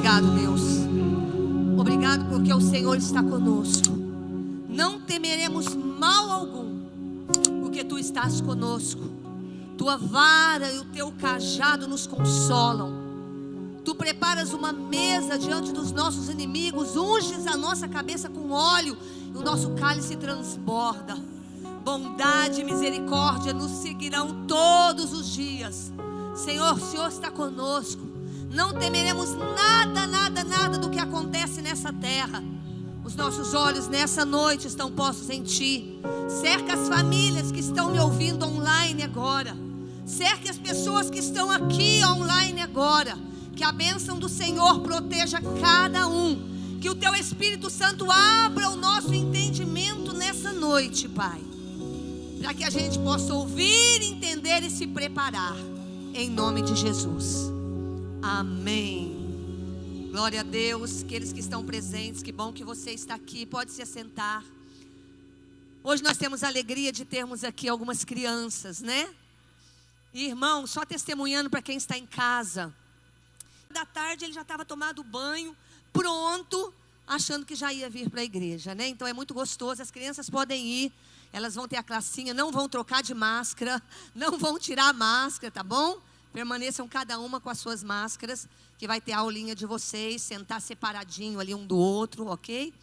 Obrigado, Deus. Obrigado porque o Senhor está conosco. Não temeremos mal algum, porque Tu estás conosco. Tua vara e o Teu cajado nos consolam. Tu preparas uma mesa diante dos nossos inimigos, unges a nossa cabeça com óleo e o nosso cálice transborda. Bondade e misericórdia nos seguirão todos os dias. Senhor, o Senhor está conosco. Não temeremos nada do que acontece nessa terra. Os nossos olhos nessa noite estão postos em Ti. Cerca as famílias que estão me ouvindo online agora. Cerque as pessoas que estão aqui online agora. Que a bênção do Senhor proteja cada um. Que o Teu Espírito Santo abra o nosso entendimento nessa noite, Pai. Para que a gente possa ouvir, entender e se preparar. Em nome de Jesus. Amém. Glória a Deus. Aqueles que estão presentes, que bom que você está aqui. Pode se assentar. Hoje nós temos a alegria de termos aqui algumas crianças, né? E, irmão, só testemunhando para quem está em casa. Da tarde ele já estava tomado banho, pronto, achando que já ia vir para a igreja, né? Então é muito gostoso, as crianças podem ir, elas vão ter a classinha, não vão trocar de máscara, não vão tirar a máscara, tá bom? Permaneçam cada uma com as suas máscaras, que vai ter a aulinha de vocês, sentar separadinho ali um do outro, ok?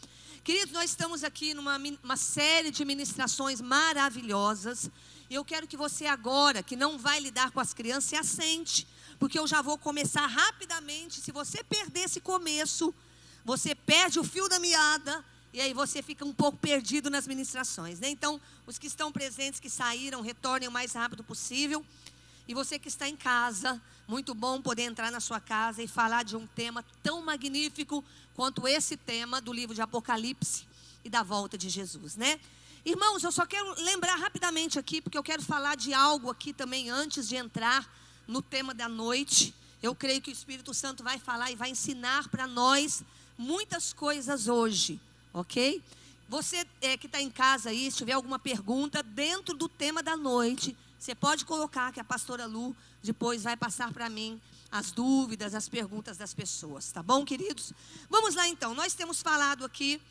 Queridos, nós estamos aqui numa série de ministrações maravilhosas, e eu quero que você agora, que não vai lidar com as crianças, se assente, porque eu já vou começar rapidamente. Se você perder esse começo, você perde o fio da meada, e aí você fica um pouco perdido nas ministrações, né? Então, os que estão presentes, que saíram, retornem o mais rápido possível. E você que está em casa, muito bom poder entrar na sua casa e falar de um tema tão magnífico quanto esse tema do livro de Apocalipse e da volta de Jesus, né? Irmãos, eu só quero lembrar rapidamente aqui, porque eu quero falar de algo aqui também antes de entrar no tema da noite. Eu creio que o Espírito Santo vai falar e vai ensinar para nós muitas coisas hoje, ok? Você que está em casa aí, se tiver alguma pergunta dentro do tema da noite, você pode colocar, que a pastora Lu depois vai passar para mim as dúvidas, as perguntas das pessoas, tá bom, queridos? Vamos lá então, nós temos falado aqui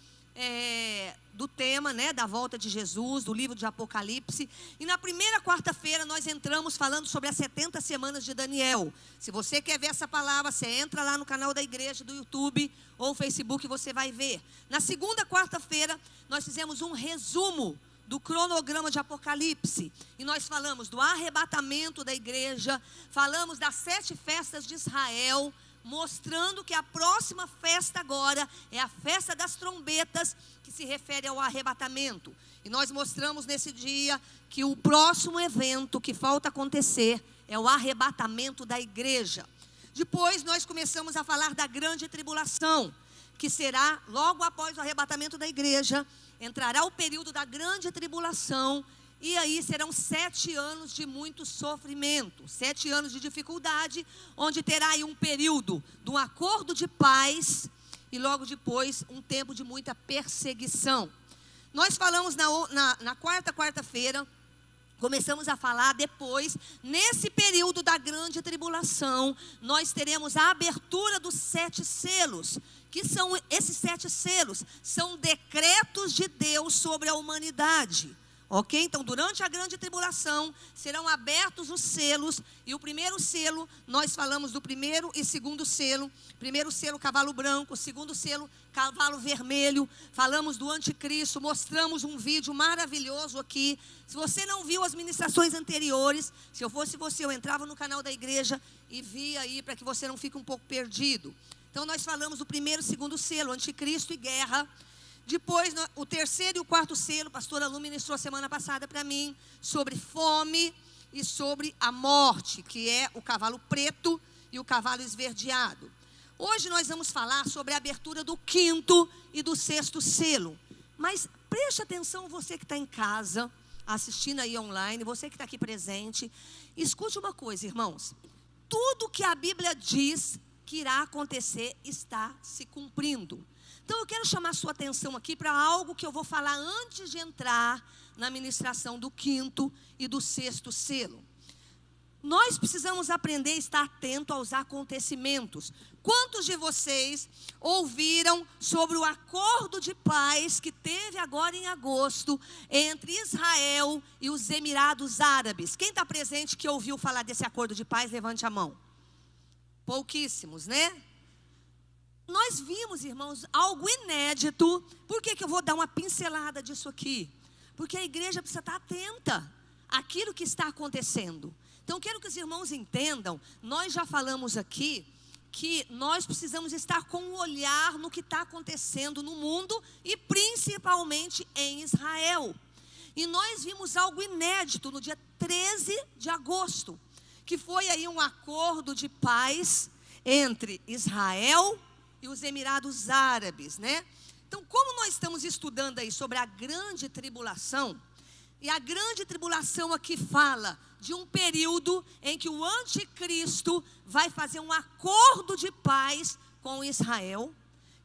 do tema, né, da volta de Jesus, do livro de Apocalipse. E na primeira quarta-feira nós entramos falando sobre as 70 semanas de Daniel. Se você quer ver essa palavra, você entra lá no canal da igreja, do YouTube ou Facebook, você vai ver. Na segunda quarta-feira nós fizemos um resumo do cronograma de Apocalipse. E nós falamos do arrebatamento da igreja, falamos das 7 festas de Israel, mostrando que a próxima festa agora é a festa das trombetas, que se refere ao arrebatamento. E nós mostramos nesse dia que o próximo evento que falta acontecer é o arrebatamento da igreja. Depois nós começamos a falar da grande tribulação, que será logo após o arrebatamento da igreja, entrará o período da grande tribulação. E aí serão 7 anos de muito sofrimento, 7 anos de dificuldade, onde terá aí um período de um acordo de paz e logo depois um tempo de muita perseguição. Nós falamos na quarta-feira, começamos a falar depois, nesse período da grande tribulação, nós teremos a abertura dos 7 selos. Que são esses 7 selos? São decretos de Deus sobre a humanidade. Ok? Então, durante a grande tribulação, serão abertos os selos. E o primeiro selo, nós falamos do primeiro e segundo selo. Primeiro selo, cavalo branco. Segundo selo, cavalo vermelho. Falamos do anticristo. Mostramos um vídeo maravilhoso aqui. Se você não viu as ministrações anteriores, se eu fosse você, eu entrava no canal da igreja e via aí, para que você não fique um pouco perdido. Então, nós falamos do primeiro e segundo selo, anticristo e guerra. Depois, o terceiro e o quarto selo, a pastora Lu ministrou semana passada para mim, sobre fome e sobre a morte, que é o cavalo preto e o cavalo esverdeado. Hoje nós vamos falar sobre a abertura do quinto e do sexto selo. Mas preste atenção, você que está em casa, assistindo aí online, você que está aqui presente. Escute uma coisa, irmãos. Tudo que a Bíblia diz que irá acontecer está se cumprindo. Então eu quero chamar a sua atenção aqui para algo que eu vou falar antes de entrar na ministração do quinto e do sexto selo. nós precisamos aprender a estar atento aos acontecimentos. Quantos de vocês ouviram sobre o acordo de paz que teve agora em agosto entre Israel e os Emirados Árabes? Quem está presente que ouviu falar desse acordo de paz, levante a mão. Pouquíssimos, né? Nós vimos, irmãos, algo inédito. Por que eu vou dar uma pincelada disso aqui? Porque a igreja precisa estar atenta àquilo que está acontecendo. Então, quero que os irmãos entendam, nós já falamos aqui, que nós precisamos estar com um olhar no que está acontecendo no mundo e principalmente em Israel. E nós vimos algo inédito no dia 13 de agosto, que foi aí um acordo de paz entre Israel e os Emirados Árabes, né? Então, como nós estamos estudando aí sobre a grande tribulação, e a grande tribulação aqui fala de um período em que o anticristo vai fazer um acordo de paz com Israel.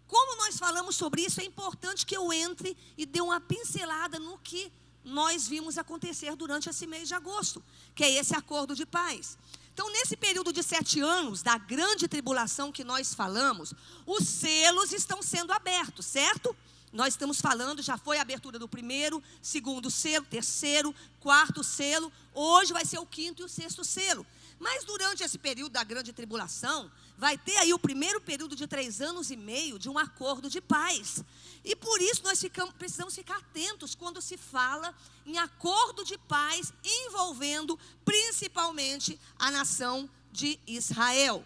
Como nós falamos sobre isso, é importante que eu entre e dê uma pincelada no que nós vimos acontecer durante esse mês de agosto, que é esse acordo de paz. Então, nesse período de 7 anos, da grande tribulação que nós falamos, os selos estão sendo abertos, certo? Nós estamos falando, já foi a abertura do primeiro, segundo selo, terceiro, quarto selo. Hoje vai ser o quinto e o sexto selo. Mas durante esse período da grande tribulação, vai ter aí o primeiro período de 3 anos e meio de um acordo de paz. E por isso nós precisamos ficar atentos quando se fala em acordo de paz envolvendo principalmente a nação de Israel.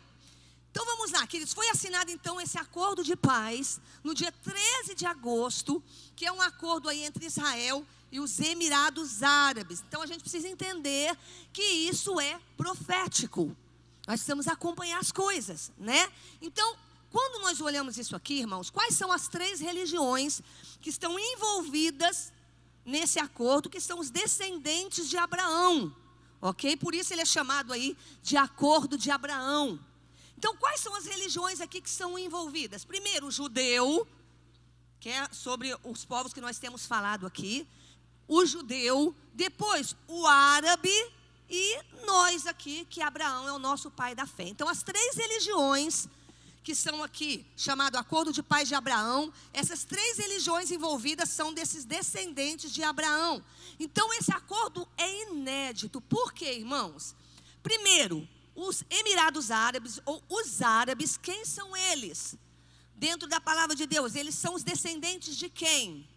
Então vamos lá, queridos, foi assinado então esse acordo de paz no dia 13 de agosto, que é um acordo aí entre Israel e os Emirados Árabes. Então a gente precisa entender que isso é profético. Nós precisamos acompanhar as coisas, né? Então, quando nós olhamos isso aqui, irmãos, quais são as 3 religiões que estão envolvidas nesse acordo, que são os descendentes de Abraão, ok? Por isso ele é chamado aí de acordo de Abraão. Então, quais são as religiões aqui que são envolvidas? Primeiro, o judeu, que é sobre os povos que nós temos falado aqui. O judeu, depois o árabe e nós aqui, que Abraão é o nosso pai da fé. Então, as 3 religiões que são aqui, chamado Acordo de Paz de Abraão, essas 3 religiões envolvidas são desses descendentes de Abraão. Então, esse acordo é inédito. Por quê, irmãos? Primeiro, os Emirados Árabes, ou os árabes, quem são eles? Dentro da palavra de Deus, eles são os descendentes de quem?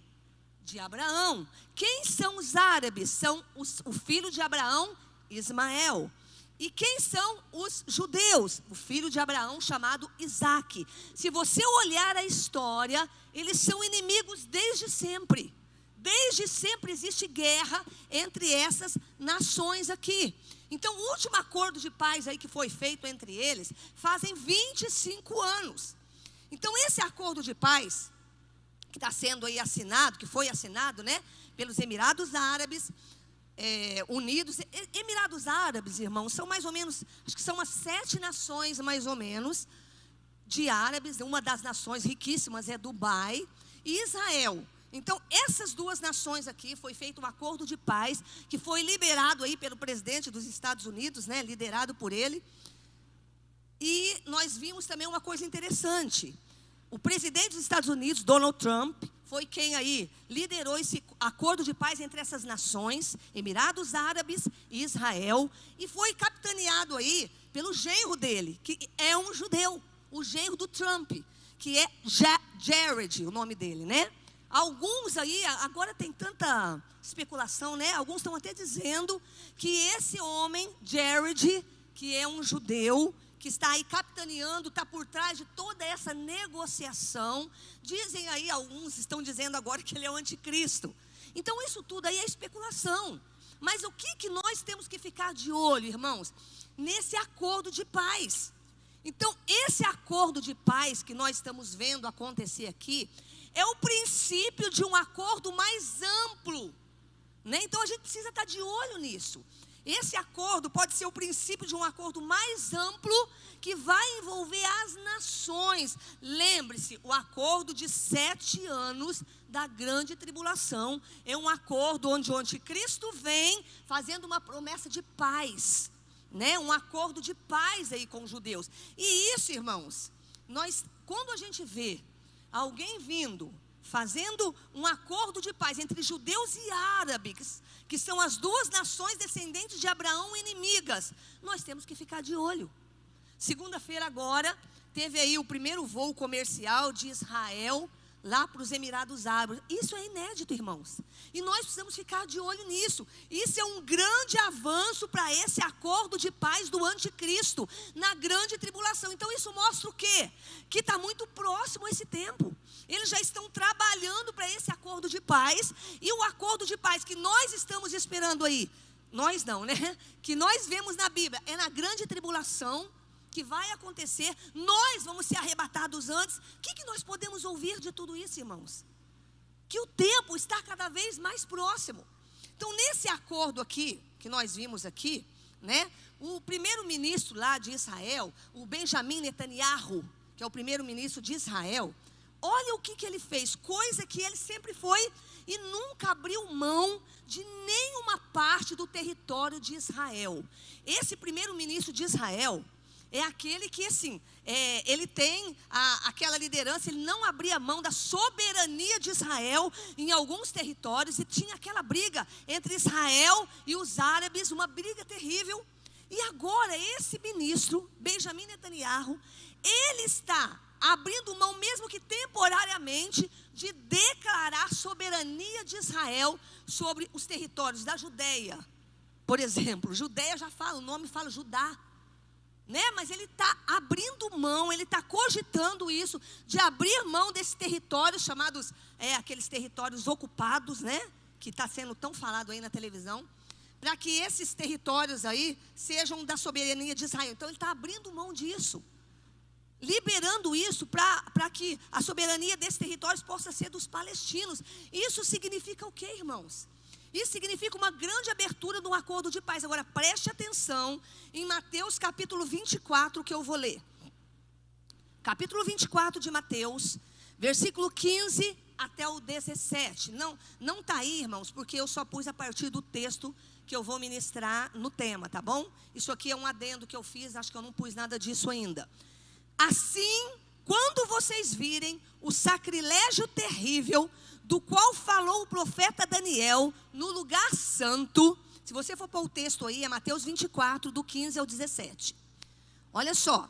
De Abraão. Quem são os árabes? São o filho de Abraão, Ismael. E quem são os judeus? O filho de Abraão chamado Isaque. Se você olhar a história, eles são inimigos desde sempre. Desde sempre existe guerra entre essas nações aqui. Então, o último acordo de paz aí que foi feito entre eles, fazem 25 anos. Então, esse acordo de paz, que está sendo aí assinado, que foi assinado, né, pelos Emirados Árabes Unidos. Emirados Árabes, irmãos, são mais ou menos, acho que são umas 7 nações, mais ou menos, de árabes. Uma das nações riquíssimas é Dubai e Israel. Então, essas 2 nações aqui, foi feito um acordo de paz, que foi liberado aí pelo presidente dos Estados Unidos, né, liderado por ele. E nós vimos também uma coisa interessante. O presidente dos Estados Unidos, Donald Trump, foi quem aí liderou esse acordo de paz entre essas nações, Emirados Árabes e Israel, e foi capitaneado aí pelo genro dele, que é um judeu, o genro do Trump, que é Jared, o nome dele, né? Alguns aí, agora tem tanta especulação, né? Alguns estão até dizendo que esse homem, Jared, que é um judeu, que está aí capitaneando, está por trás de toda essa negociação. Dizem aí, alguns estão dizendo agora que ele é o anticristo. Então isso tudo aí é especulação. Mas o que nós temos que ficar de olho, irmãos? Nesse acordo de paz. Então esse acordo de paz que nós estamos vendo acontecer aqui, é o princípio de um acordo mais amplo, né? Então a gente precisa estar de olho nisso. Esse acordo pode ser o princípio de um acordo mais amplo que vai envolver as nações. Lembre-se, o acordo de 7 anos da grande tribulação é um acordo onde o anticristo vem fazendo uma promessa de paz. né, um acordo de paz aí com os judeus. E isso, irmãos, quando a gente vê alguém vindo, fazendo um acordo de paz entre judeus e árabes, que são as duas nações descendentes de Abraão inimigas, nós temos que ficar de olho. Segunda-feira agora, teve aí o primeiro voo comercial de Israel lá para os Emirados Árabes. Isso é inédito, irmãos. E nós precisamos ficar de olho nisso. Isso é um grande avanço para esse acordo de paz do anticristo na grande tribulação. Então isso mostra o quê? Que está muito próximo esse tempo. Eles já estão trabalhando para esse acordo de paz. E o acordo de paz que nós estamos esperando aí, nós não, né? Que nós vemos na Bíblia, é na grande tribulação que vai acontecer. Nós vamos ser arrebatados antes. O que nós podemos ouvir de tudo isso, irmãos? Que o tempo está cada vez mais próximo. Então, nesse acordo aqui, que nós vimos aqui, né, o primeiro-ministro lá de Israel, o Benjamin Netanyahu, que é o primeiro-ministro de Israel, olha o que ele fez, coisa que ele sempre foi e nunca abriu mão de nenhuma parte do território de Israel. Esse primeiro-ministro de Israel é aquele que, assim, ele tem aquela liderança, ele não abria mão da soberania de Israel em alguns territórios, e tinha aquela briga entre Israel e os árabes, uma briga terrível. E agora esse ministro, Benjamin Netanyahu, ele está abrindo mão, mesmo que temporariamente, de declarar soberania de Israel sobre os territórios da Judeia. Por exemplo, Judeia já fala, o nome fala Judá, né? Mas ele está abrindo mão, ele está cogitando isso, de abrir mão desses territórios chamados, aqueles territórios ocupados, né? Que está sendo tão falado aí na televisão, para que esses territórios aí sejam da soberania de Israel. Então ele está abrindo mão disso, liberando isso para que a soberania desses territórios possa ser dos palestinos. Isso significa o quê, irmãos? Isso significa uma grande abertura de um acordo de paz. Agora preste atenção em Mateus capítulo 24, que eu vou ler. Capítulo 24 de Mateus, versículo 15 até o 17. Não está aí, irmãos, porque eu só pus a partir do texto que eu vou ministrar no tema, tá bom? Isso aqui é um adendo que eu fiz, acho que eu não pus nada disso ainda. Assim, quando vocês virem o sacrilégio terrível do qual falou o profeta Daniel no lugar santo, se você for pôr o texto aí, é Mateus 24, do 15 ao 17. Olha só,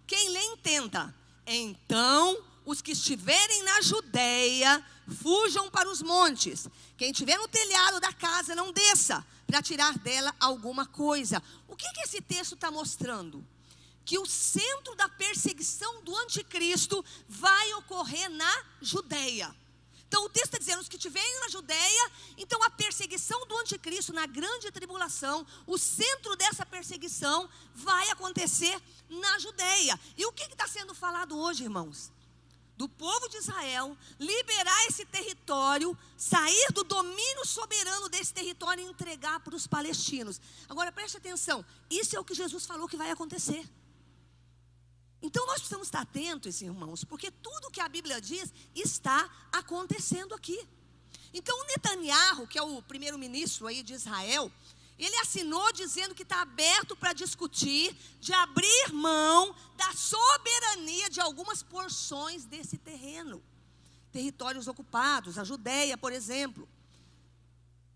quem lê entenda. Então, os que estiverem na Judeia, fujam para os montes. Quem estiver no telhado da casa, não desça, para tirar dela alguma coisa. O que esse texto está mostrando? Que o centro da perseguição do anticristo vai ocorrer na Judeia. Então o texto está dizendo, os que estiverem na Judeia, então a perseguição do anticristo na grande tribulação, o centro dessa perseguição vai acontecer na Judeia. E o que está sendo falado hoje, irmãos? Do povo de Israel, liberar esse território, sair do domínio soberano desse território e entregar para os palestinos. Agora preste atenção, isso é o que Jesus falou que vai acontecer. Então nós precisamos estar atentos, irmãos, porque tudo que a Bíblia diz está acontecendo aqui. Então o Netanyahu, que é o primeiro-ministro aí de Israel, ele assinou dizendo que está aberto para discutir, de abrir mão da soberania de algumas porções desse terreno. Territórios ocupados, a Judeia, por exemplo.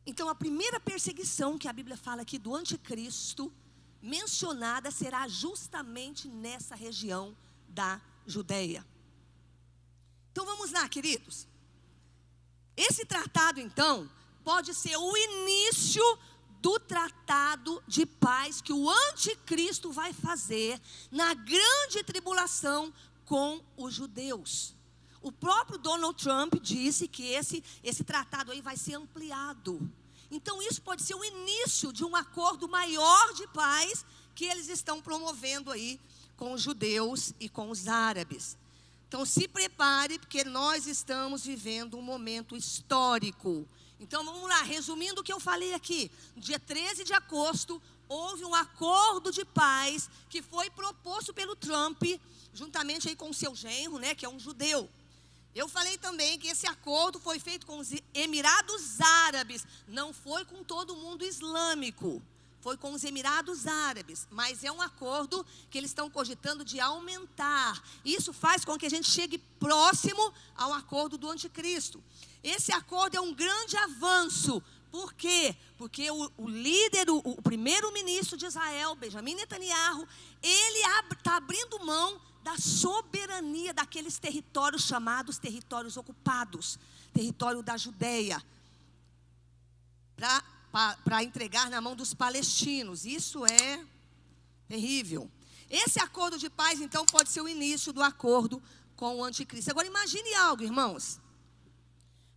Então a primeira perseguição que a Bíblia fala aqui do anticristo, mencionada, será justamente nessa região da Judeia. Então vamos lá, queridos. Esse tratado, então, pode ser o início do tratado de paz que o anticristo vai fazer na grande tribulação com os judeus. O próprio Donald Trump disse que esse tratado aí vai ser ampliado. Então isso pode ser o início de um acordo maior de paz que eles estão promovendo aí com os judeus e com os árabes. Então se prepare, porque nós estamos vivendo um momento histórico. Então vamos lá, resumindo o que eu falei aqui. No dia 13 de agosto, houve um acordo de paz que foi proposto pelo Trump, juntamente aí com o seu genro, né, que é um judeu. Eu falei também que esse acordo foi feito com os Emirados Árabes, não foi com todo mundo islâmico. foi com os Emirados Árabes, mas é um acordo que eles estão cogitando de aumentar. Isso faz com que a gente chegue próximo ao acordo do anticristo. Esse acordo é um grande avanço. Por quê? Porque o líder, o primeiro-ministro de Israel, Benjamin Netanyahu, ele está abrindo mão da soberania daqueles territórios chamados territórios ocupados, território da Judéia, para entregar na mão dos palestinos. Isso é terrível. Esse acordo de paz, então, pode ser o início do acordo com o anticristo. Agora, imagine algo, irmãos.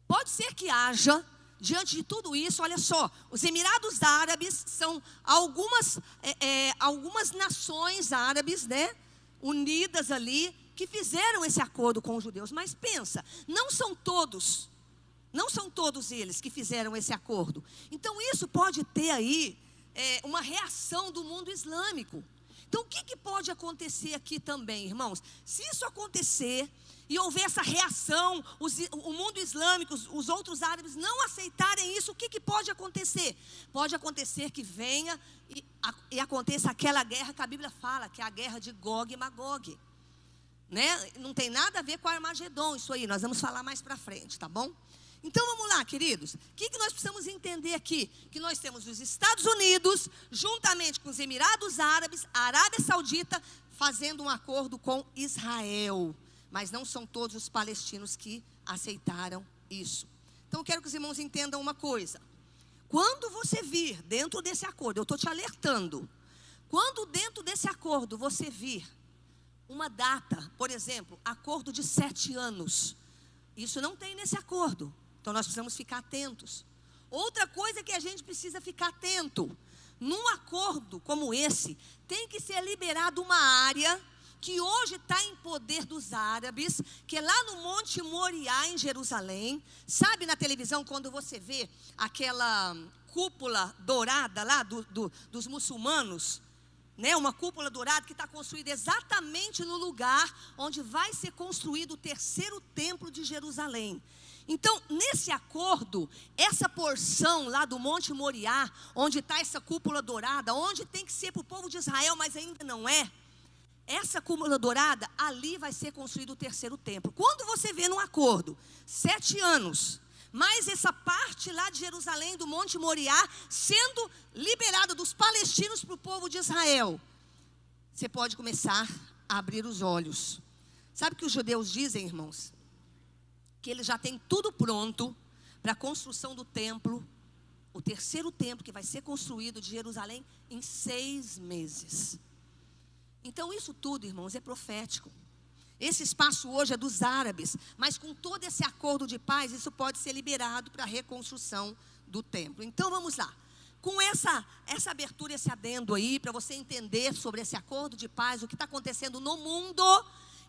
Pode ser que haja, diante de tudo isso, olha só, os Emirados Árabes são algumas nações árabes, né, unidas ali, que fizeram esse acordo com os judeus. Mas pensa, não são todos eles que fizeram esse acordo. Então isso pode ter aí uma reação do mundo islâmico. Então o que pode acontecer aqui também, irmãos? Se isso acontecer e houver essa reação, o mundo islâmico, os outros árabes não aceitarem isso, o que pode acontecer? Pode acontecer que venha e aconteça aquela guerra que a Bíblia fala, que é a guerra de Gog e Magog, né? Não tem nada a ver com Armagedon, isso aí, nós vamos falar mais para frente, tá bom? Então vamos lá, queridos, o que nós precisamos entender aqui? Que nós temos os Estados Unidos, juntamente com os Emirados Árabes, a Arábia Saudita, fazendo um acordo com Israel. Mas não são todos os palestinos que aceitaram isso. Então eu quero que os irmãos entendam uma coisa. Quando você vir dentro desse acordo, eu estou te alertando. Quando dentro desse acordo você vir uma data, por exemplo, acordo de 7 anos. Isso não tem nesse acordo. Então nós precisamos ficar atentos. Outra coisa que a gente precisa ficar atento. Num acordo como esse, tem que ser liberada uma área que hoje está em poder dos árabes, que é lá no Monte Moriá, em Jerusalém. Sabe, na televisão, quando você vê aquela cúpula dourada lá dos muçulmanos, né? Uma cúpula dourada que está construída exatamente no lugar onde vai ser construído o 3º templo de Jerusalém. Então, nesse acordo, essa porção lá do Monte Moriá, onde está essa cúpula dourada, onde tem que ser para o povo de Israel, mas ainda não é, essa cúpula dourada, ali vai ser construído o 3º templo. Quando você vê no acordo, 7 anos, mais essa parte lá de Jerusalém, do Monte Moriá, sendo liberada dos palestinos para o povo de Israel, você pode começar a abrir os olhos. Sabe o que os judeus dizem, irmãos? Que eles já têm tudo pronto para a construção do templo, o 3º templo que vai ser construído de Jerusalém em 6 meses. Então isso tudo, irmãos, é profético. Esse espaço hoje é dos árabes, mas com todo esse acordo de paz, isso pode ser liberado para a reconstrução do templo. Então vamos lá. Com essa abertura, esse adendo aí, para você entender sobre esse acordo de paz, o que está acontecendo no mundo,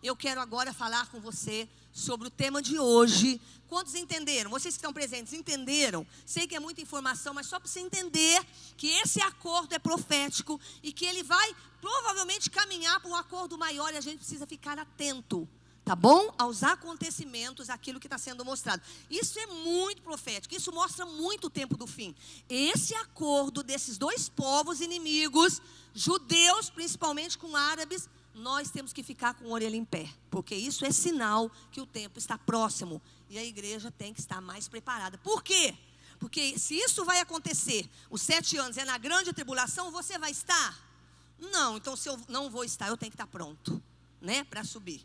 eu quero agora falar com você sobre o tema de hoje. Quantos entenderam? Vocês que estão presentes, entenderam? Sei que é muita informação, mas só para você entender que esse acordo é profético e que ele vai provavelmente caminhar para um acordo maior, e a gente precisa ficar atento, tá bom? Aos acontecimentos, aquilo que está sendo mostrado. Isso é muito profético, isso mostra muito o tempo do fim. Esse acordo desses 2 povos inimigos, judeus principalmente com árabes, nós temos que ficar com a orelha em pé, porque isso é sinal que o tempo está próximo e a igreja tem que estar mais preparada. Por quê? Porque se isso vai acontecer, os 7 anos é na grande tribulação, você vai estar? Não, então se eu não vou estar, eu tenho que estar pronto, né, para subir.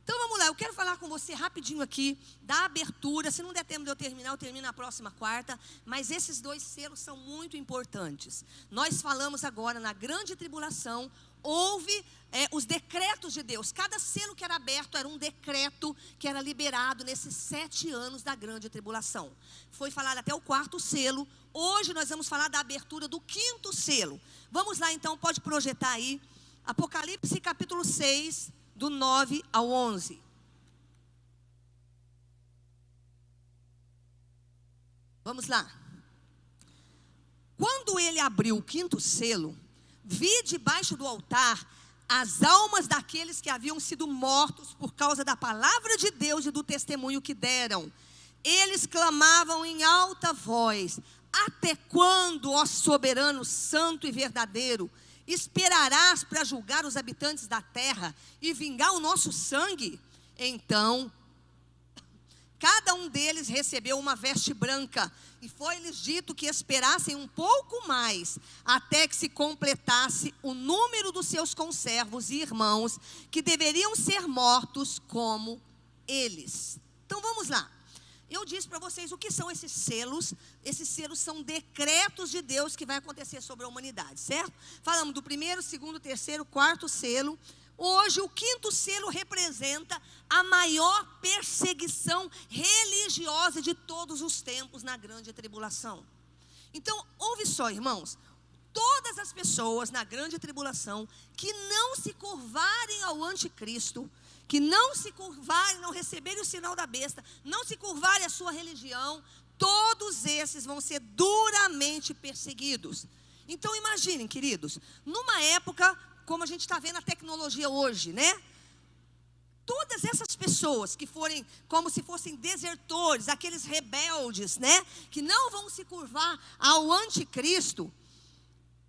Então vamos lá, eu quero falar com você rapidinho aqui da abertura. Se não der tempo de eu terminar, eu termino na próxima quarta. Mas esses 2 selos são muito importantes. Nós falamos agora na grande tribulação, houve os decretos de Deus. Cada selo que era aberto era um decreto que era liberado nesses 7 anos da grande tribulação. Foi falado até o 4º selo. Hoje nós vamos falar da abertura do 5º selo. Vamos lá então, pode projetar aí. Apocalipse capítulo 6, do 9 ao 11. Vamos lá. Quando ele abriu o 5º selo, vi debaixo do altar as almas daqueles que haviam sido mortos por causa da palavra de Deus e do testemunho que deram. Eles clamavam em alta voz: Até quando, ó soberano, santo e verdadeiro, esperarás para julgar os habitantes da terra e vingar o nosso sangue? Então, cada um deles recebeu uma veste branca, e foi-lhes dito que esperassem um pouco mais, até que se completasse o número dos seus conservos e irmãos, que deveriam ser mortos como eles. Então vamos lá. Eu disse para vocês o que são esses selos. Esses selos são decretos de Deus que vai acontecer sobre a humanidade, certo? Falamos do primeiro, segundo, terceiro, quarto selo. Hoje o quinto selo representa a maior perseguição religiosa de todos os tempos na grande tribulação. Então, ouve só, irmãos. Todas as pessoas na grande tribulação que não se curvarem ao anticristo, que não se curvarem, não receberem o sinal da besta, não se curvarem à sua religião, todos esses vão ser duramente perseguidos. Então imaginem, queridos, numa época como a gente está vendo a tecnologia hoje, né? Todas essas pessoas que forem como se fossem desertores, aqueles rebeldes, né? Que não vão se curvar ao anticristo,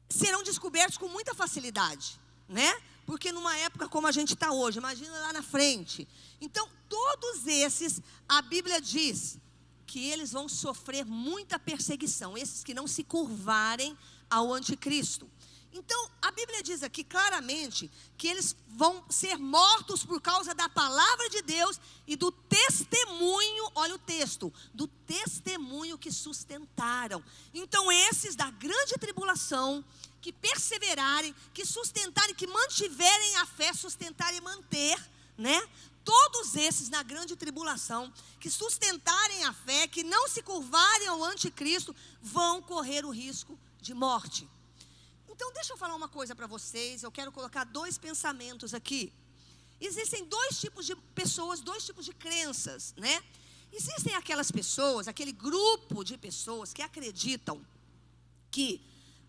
serão descobertos com muita facilidade, né? Porque numa época como a gente está hoje, imagina lá na frente. Então, todos esses, a Bíblia diz que eles vão sofrer muita perseguição, esses que não se curvarem ao anticristo. Então, a Bíblia diz aqui claramente que eles vão ser mortos por causa da palavra de Deus e do testemunho, olha o texto, do testemunho que sustentaram. Então, esses da grande tribulação, que perseverarem, que sustentarem, que mantiverem a fé, sustentarem e manter, né? Todos esses na grande tribulação, que sustentarem a fé, que não se curvarem ao anticristo, vão correr o risco de morte. Então deixa eu falar uma coisa para vocês, eu quero colocar dois pensamentos aqui. Existem dois tipos de pessoas, dois tipos de crenças, né? Existem aquelas pessoas, aquele grupo de pessoas que acreditam que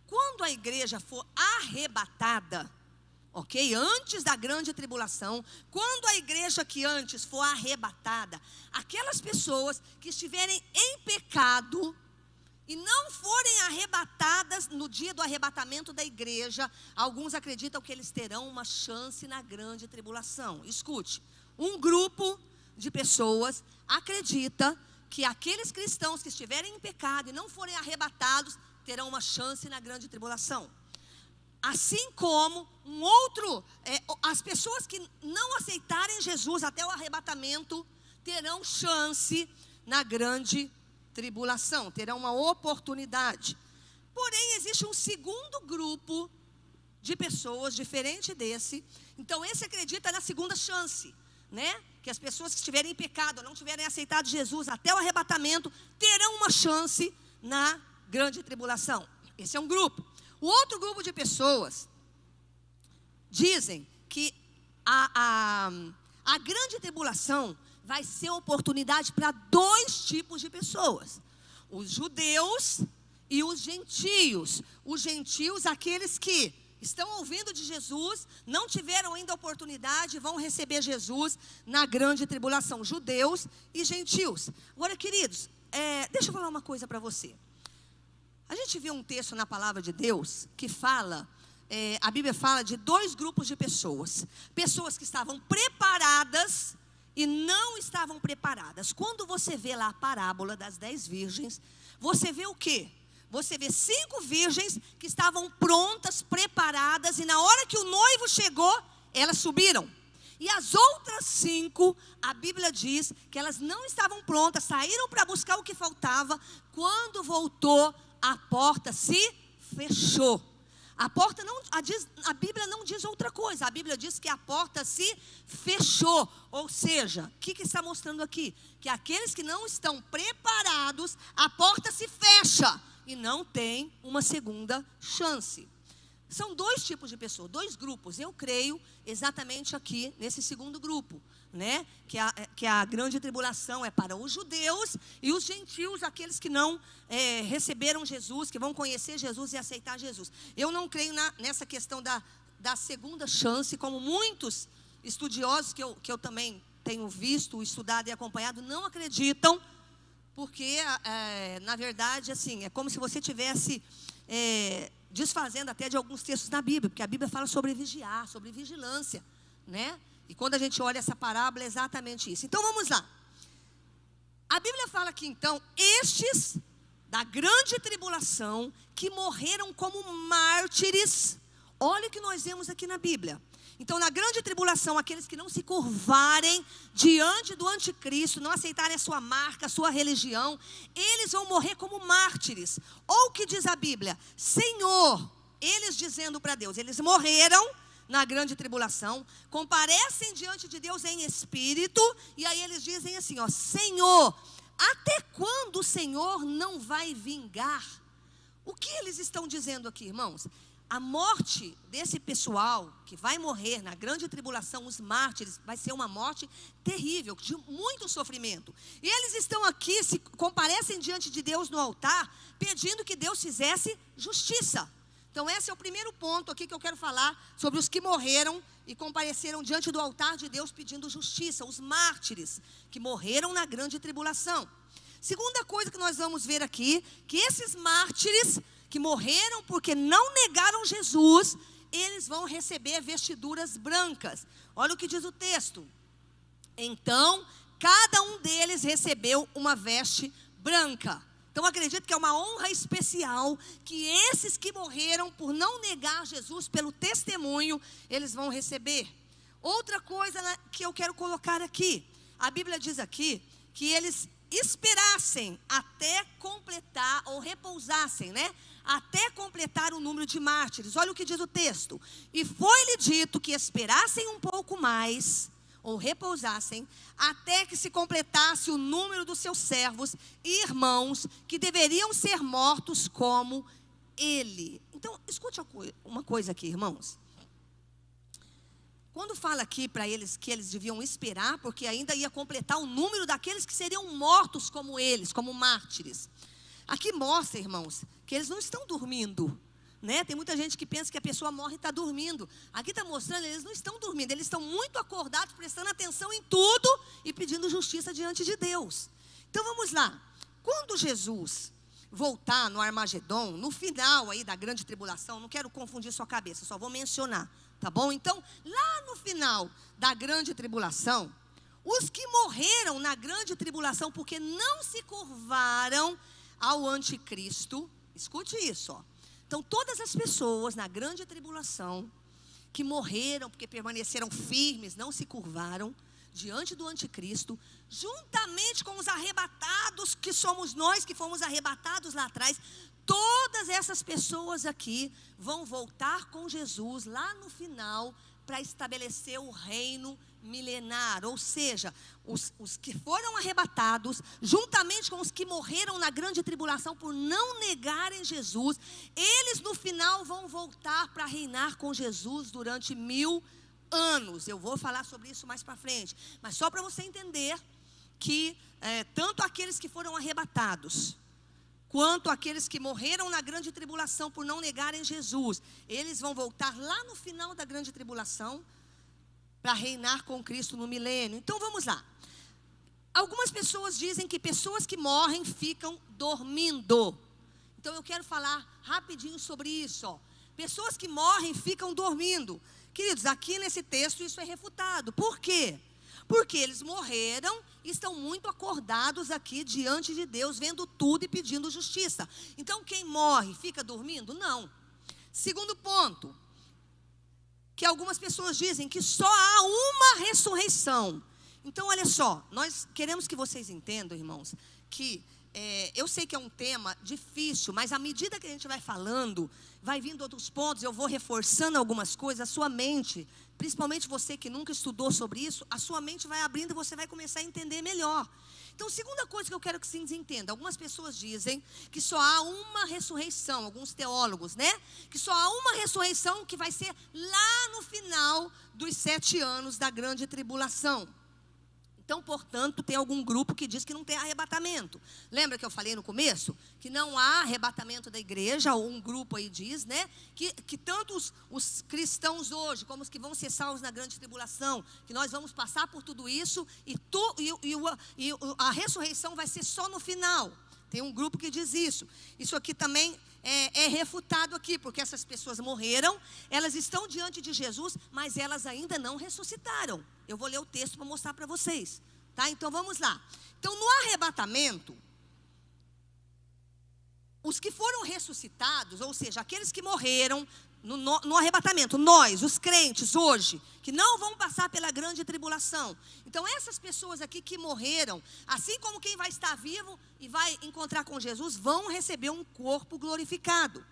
quando a igreja for arrebatada, ok? Antes da grande tribulação, quando a igreja que antes for arrebatada, aquelas pessoas que estiverem em pecado e não forem arrebatadas no dia do arrebatamento da igreja, alguns acreditam que eles terão uma chance na grande tribulação. Escute, um grupo de pessoas acredita que aqueles cristãos que estiverem em pecado e não forem arrebatados, terão uma chance na grande tribulação. Assim como as pessoas que não aceitarem Jesus até o arrebatamento, terão chance na grande tribulação, terão uma oportunidade. Porém, existe um segundo grupo de pessoas, diferente desse. Então, esse acredita na segunda chance, né? Que as pessoas que estiverem em pecado, não tiverem aceitado Jesus até o arrebatamento, terão uma chance na grande tribulação. Esse é um grupo. O outro grupo de pessoas dizem que a grande tribulação vai ser oportunidade para dois tipos de pessoas: os judeus e os gentios. Os gentios, aqueles que estão ouvindo de Jesus, não tiveram ainda oportunidade, vão receber Jesus na grande tribulação. Judeus e gentios. Agora, queridos, deixa eu falar uma coisa para você. A gente viu um texto na palavra de Deus que fala, a Bíblia fala de dois grupos de pessoas. Pessoas que estavam preparadas e não estavam preparadas. Quando você vê lá a parábola das 10 virgens, você vê o quê? Você vê 5 virgens que estavam prontas, preparadas, e na hora que o noivo chegou, elas subiram. E as outras 5, a Bíblia diz que elas não estavam prontas, saíram para buscar o que faltava. Quando voltou, a porta se fechou. A Bíblia não diz outra coisa. A Bíblia diz que a porta se fechou. Ou seja, o que está mostrando aqui? Que aqueles que não estão preparados, a porta se fecha e não tem uma segunda chance. São dois tipos de pessoas, dois grupos. Eu creio exatamente aqui nesse segundo grupo, né? Que a grande tribulação é para os judeus e os gentios, aqueles que não receberam Jesus, que vão conhecer Jesus e aceitar Jesus. Eu não creio nessa questão da segunda chance, como muitos estudiosos que eu também tenho visto, estudado e acompanhado, não acreditam. porque, na verdade, assim, é como se você tivesse desfazendo até de alguns textos da Bíblia, porque a Bíblia fala sobre vigiar, sobre vigilância, né? E quando a gente olha essa parábola, é exatamente isso. Então, vamos lá. A Bíblia fala que, então, estes da grande tribulação, que morreram como mártires, olha o que nós vemos aqui na Bíblia. Então, na grande tribulação, aqueles que não se curvarem diante do anticristo, não aceitarem a sua marca, a sua religião, eles vão morrer como mártires. Ou o que diz a Bíblia? Senhor, eles dizendo para Deus, eles morreram na grande tribulação, comparecem diante de Deus em espírito, e aí eles dizem assim, ó, Senhor, até quando o Senhor não vai vingar? O que eles estão dizendo aqui, irmãos? A morte desse pessoal que vai morrer na grande tribulação, os mártires, vai ser uma morte terrível, de muito sofrimento. E eles estão aqui, se comparecem diante de Deus no altar, pedindo que Deus fizesse justiça. Então esse é o primeiro ponto aqui que eu quero falar, sobre os que morreram e compareceram diante do altar de Deus pedindo justiça, os mártires que morreram na grande tribulação. Segunda coisa que nós vamos ver aqui, que esses mártires que morreram porque não negaram Jesus, eles vão receber vestiduras brancas. Olha o que diz o texto. Então, cada um deles recebeu uma veste branca. Então, acredito que é uma honra especial que esses que morreram por não negar Jesus, pelo testemunho, eles vão receber. Outra coisa que eu quero colocar aqui, a Bíblia diz aqui que eles esperassem até completar, ou repousassem, né? Até completar o número de mártires. Olha o que diz o texto. E foi-lhe dito que esperassem um pouco mais, ou repousassem, até que se completasse o número dos seus servos e irmãos, que deveriam ser mortos como ele. Então, escute uma coisa aqui, irmãos. Quando fala aqui para eles que eles deviam esperar, porque ainda ia completar o número daqueles que seriam mortos como eles, como mártires. Aqui mostra, irmãos, que eles não estão dormindo, né? Tem muita gente que pensa que a pessoa morre e está dormindo. Aqui está mostrando, eles não estão dormindo, eles estão muito acordados, prestando atenção em tudo e pedindo justiça diante de Deus. Então vamos lá. Quando Jesus voltar no Armagedon, no final aí da grande tribulação, não quero confundir sua cabeça, só vou mencionar, tá bom? Então, lá no final da grande tribulação, os que morreram na grande tribulação porque não se curvaram ao anticristo, escute isso, ó. Então todas as pessoas na grande tribulação que morreram porque permaneceram firmes, não se curvaram diante do anticristo, juntamente com os arrebatados que somos nós, que fomos arrebatados lá atrás, todas essas pessoas aqui vão voltar com Jesus lá no final para estabelecer o reino milenar. Ou seja, os que foram arrebatados, juntamente com os que morreram na grande tribulação por não negarem Jesus, eles no final vão voltar para reinar com Jesus durante 1000 anos. Eu vou falar sobre isso mais para frente, mas só para você entender que tanto aqueles que foram arrebatados, quanto aqueles que morreram na grande tribulação por não negarem Jesus, eles vão voltar lá no final da grande tribulação para reinar com Cristo no milênio. Então vamos lá. Algumas pessoas dizem que pessoas que morrem ficam dormindo. Então eu quero falar rapidinho sobre isso, ó. Pessoas que morrem ficam dormindo. Queridos, aqui nesse texto isso é refutado. Por quê? Porque eles morreram e estão muito acordados aqui diante de Deus, vendo tudo e pedindo justiça. Então quem morre fica dormindo? Não. Segundo ponto, que algumas pessoas dizem que só há uma ressurreição. Então olha só, nós queremos que vocês entendam, irmãos, que eu sei que é um tema difícil, mas à medida que a gente vai falando, vai vindo outros pontos, eu vou reforçando algumas coisas, a sua mente, principalmente você que nunca estudou sobre isso, a sua mente vai abrindo e você vai começar a entender melhor. Então, segunda coisa que eu quero que vocês entendam, algumas pessoas dizem que só há uma ressurreição, alguns teólogos, né? Que só há uma ressurreição que vai ser lá no final dos 7 anos da grande tribulação. Então, portanto, tem algum grupo que diz que não tem arrebatamento. Lembra que eu falei no começo? Que não há arrebatamento da igreja, ou um grupo aí diz, né? Que tanto os cristãos hoje, como os que vão ser salvos na grande tribulação, que nós vamos passar por tudo isso, e a ressurreição vai ser só no final. Tem um grupo que diz isso. Isso aqui também é refutado aqui, porque essas pessoas morreram, elas estão diante de Jesus, mas elas ainda não ressuscitaram. Eu vou ler o texto para mostrar para vocês, tá? Então vamos lá. Então no arrebatamento, os que foram ressuscitados, ou seja, aqueles que morreram no arrebatamento, nós, os crentes hoje, que não vão passar pela grande tribulação. Então essas pessoas aqui que morreram, assim como quem vai estar vivo e vai encontrar com Jesus, vão receber um corpo glorificado.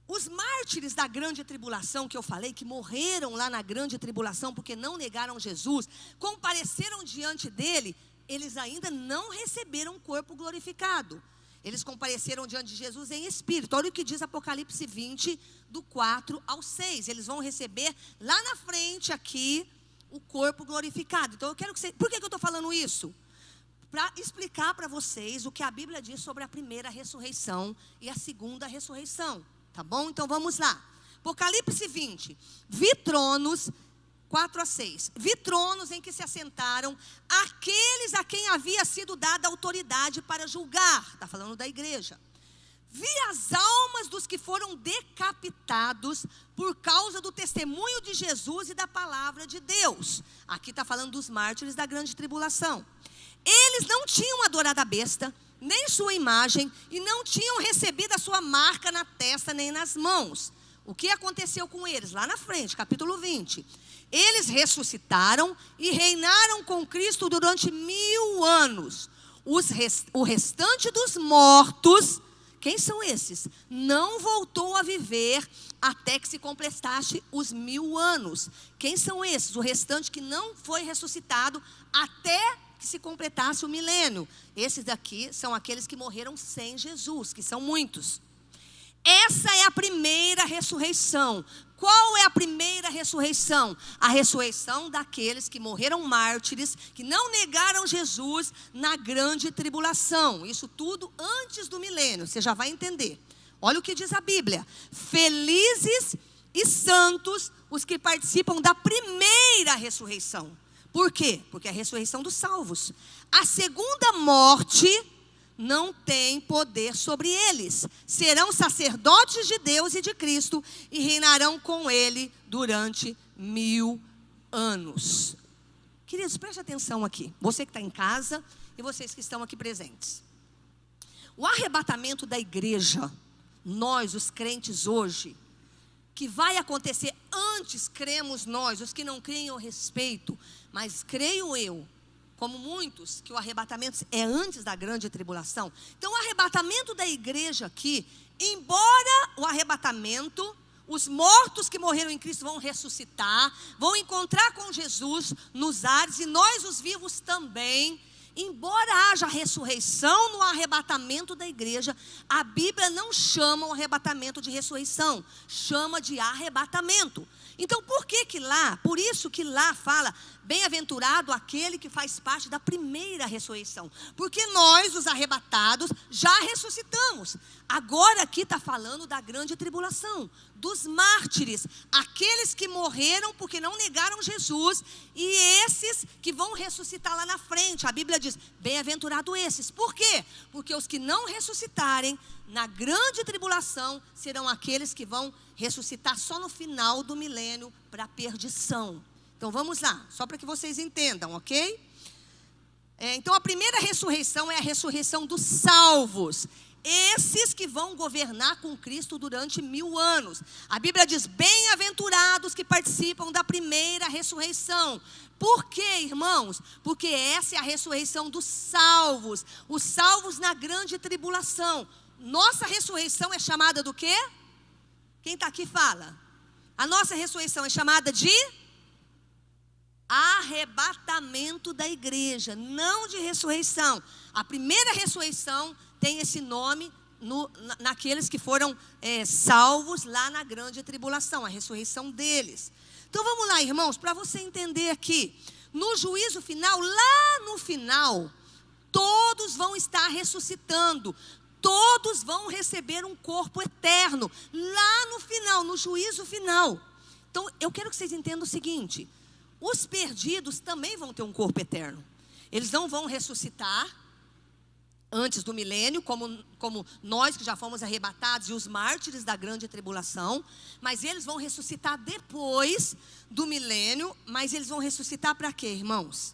Os mártires da grande tribulação que eu falei, que morreram lá na grande tribulação porque não negaram Jesus, compareceram diante dele, eles ainda não receberam um corpo glorificado. Eles compareceram diante de Jesus em espírito. Olha o que diz Apocalipse 20, do 4 ao 6. Eles vão receber lá na frente aqui o corpo glorificado. Então eu quero que você... Por que eu estou falando isso? Para explicar para vocês o que a Bíblia diz sobre a primeira ressurreição e a segunda ressurreição. Tá bom? Então vamos lá. Apocalipse 20. Vi tronos, 4 a 6. Vi tronos em que se assentaram aqueles a quem havia sido dada autoridade para julgar. Está falando da igreja. Vi as almas dos que foram decapitados por causa do testemunho de Jesus e da palavra de Deus. Aqui está falando dos mártires da grande tribulação. Eles não tinham adorado a besta, nem sua imagem, e não tinham recebido a sua marca na testa nem nas mãos. O que aconteceu com eles? Lá na frente, capítulo 20. Eles ressuscitaram e reinaram com Cristo durante 1000 anos. O restante dos mortos, quem são esses? Não voltou a viver até que se completasse os 1000 anos. Quem são esses? O restante que não foi ressuscitado até que se completasse o milênio. Esses daqui são aqueles que morreram sem Jesus, que são muitos. Essa é a primeira ressurreição. Qual é a primeira ressurreição? A ressurreição daqueles que morreram mártires, que não negaram Jesus na grande tribulação. Isso tudo antes do milênio, você já vai entender. Olha o que diz a Bíblia. Felizes e santos os que participam da primeira ressurreição. Por quê? Porque é a ressurreição dos salvos. A segunda morte não tem poder sobre eles. Serão sacerdotes de Deus e de Cristo e reinarão com ele durante 1000 anos. Queridos, preste atenção aqui. Você que está em casa e vocês que estão aqui presentes. O arrebatamento da igreja, nós, os crentes hoje, que vai acontecer antes, cremos nós, os que não creem eu respeito, mas creio eu, como muitos, que o arrebatamento é antes da grande tribulação. Então o arrebatamento da igreja aqui, embora o arrebatamento, os mortos que morreram em Cristo vão ressuscitar, vão encontrar com Jesus nos ares, e nós os vivos também. Embora haja ressurreição no arrebatamento da igreja, a Bíblia não chama o arrebatamento de ressurreição, chama de arrebatamento. Então por isso que lá fala, bem-aventurado aquele que faz parte da primeira ressurreição. Porque nós, os arrebatados, já ressuscitamos. Agora aqui está falando da grande tribulação, dos mártires, aqueles que morreram porque não negaram Jesus, e esses que vão ressuscitar lá na frente. A Bíblia diz, bem-aventurado esses. Por quê? Porque os que não ressuscitarem na grande tribulação serão aqueles que vão ressuscitar só no final do milênio para a perdição. Então vamos lá, só para que vocês entendam, ok? Então a primeira ressurreição é a ressurreição dos salvos. Esses que vão governar com Cristo durante 1000 anos. A Bíblia diz, bem-aventurados que participam da primeira ressurreição. Por quê, irmãos? Porque essa é a ressurreição dos salvos. Os salvos na grande tribulação. Nossa ressurreição é chamada do quê? Quem está aqui fala. A nossa ressurreição é chamada de arrebatamento da igreja, não de ressurreição. A primeira ressurreição tem esse nome naqueles que foram salvos lá na grande tribulação, a ressurreição deles. Então vamos lá, irmãos, para você entender aqui. No juízo final, lá no final, todos vão estar ressuscitando. Todos vão receber um corpo eterno. Lá no final, no juízo final. Então eu quero que vocês entendam o seguinte. Os perdidos também vão ter um corpo eterno. Eles não vão ressuscitar antes do milênio, como nós que já fomos arrebatados e os mártires da grande tribulação. Mas eles vão ressuscitar depois do milênio. Mas eles vão ressuscitar para quê, irmãos?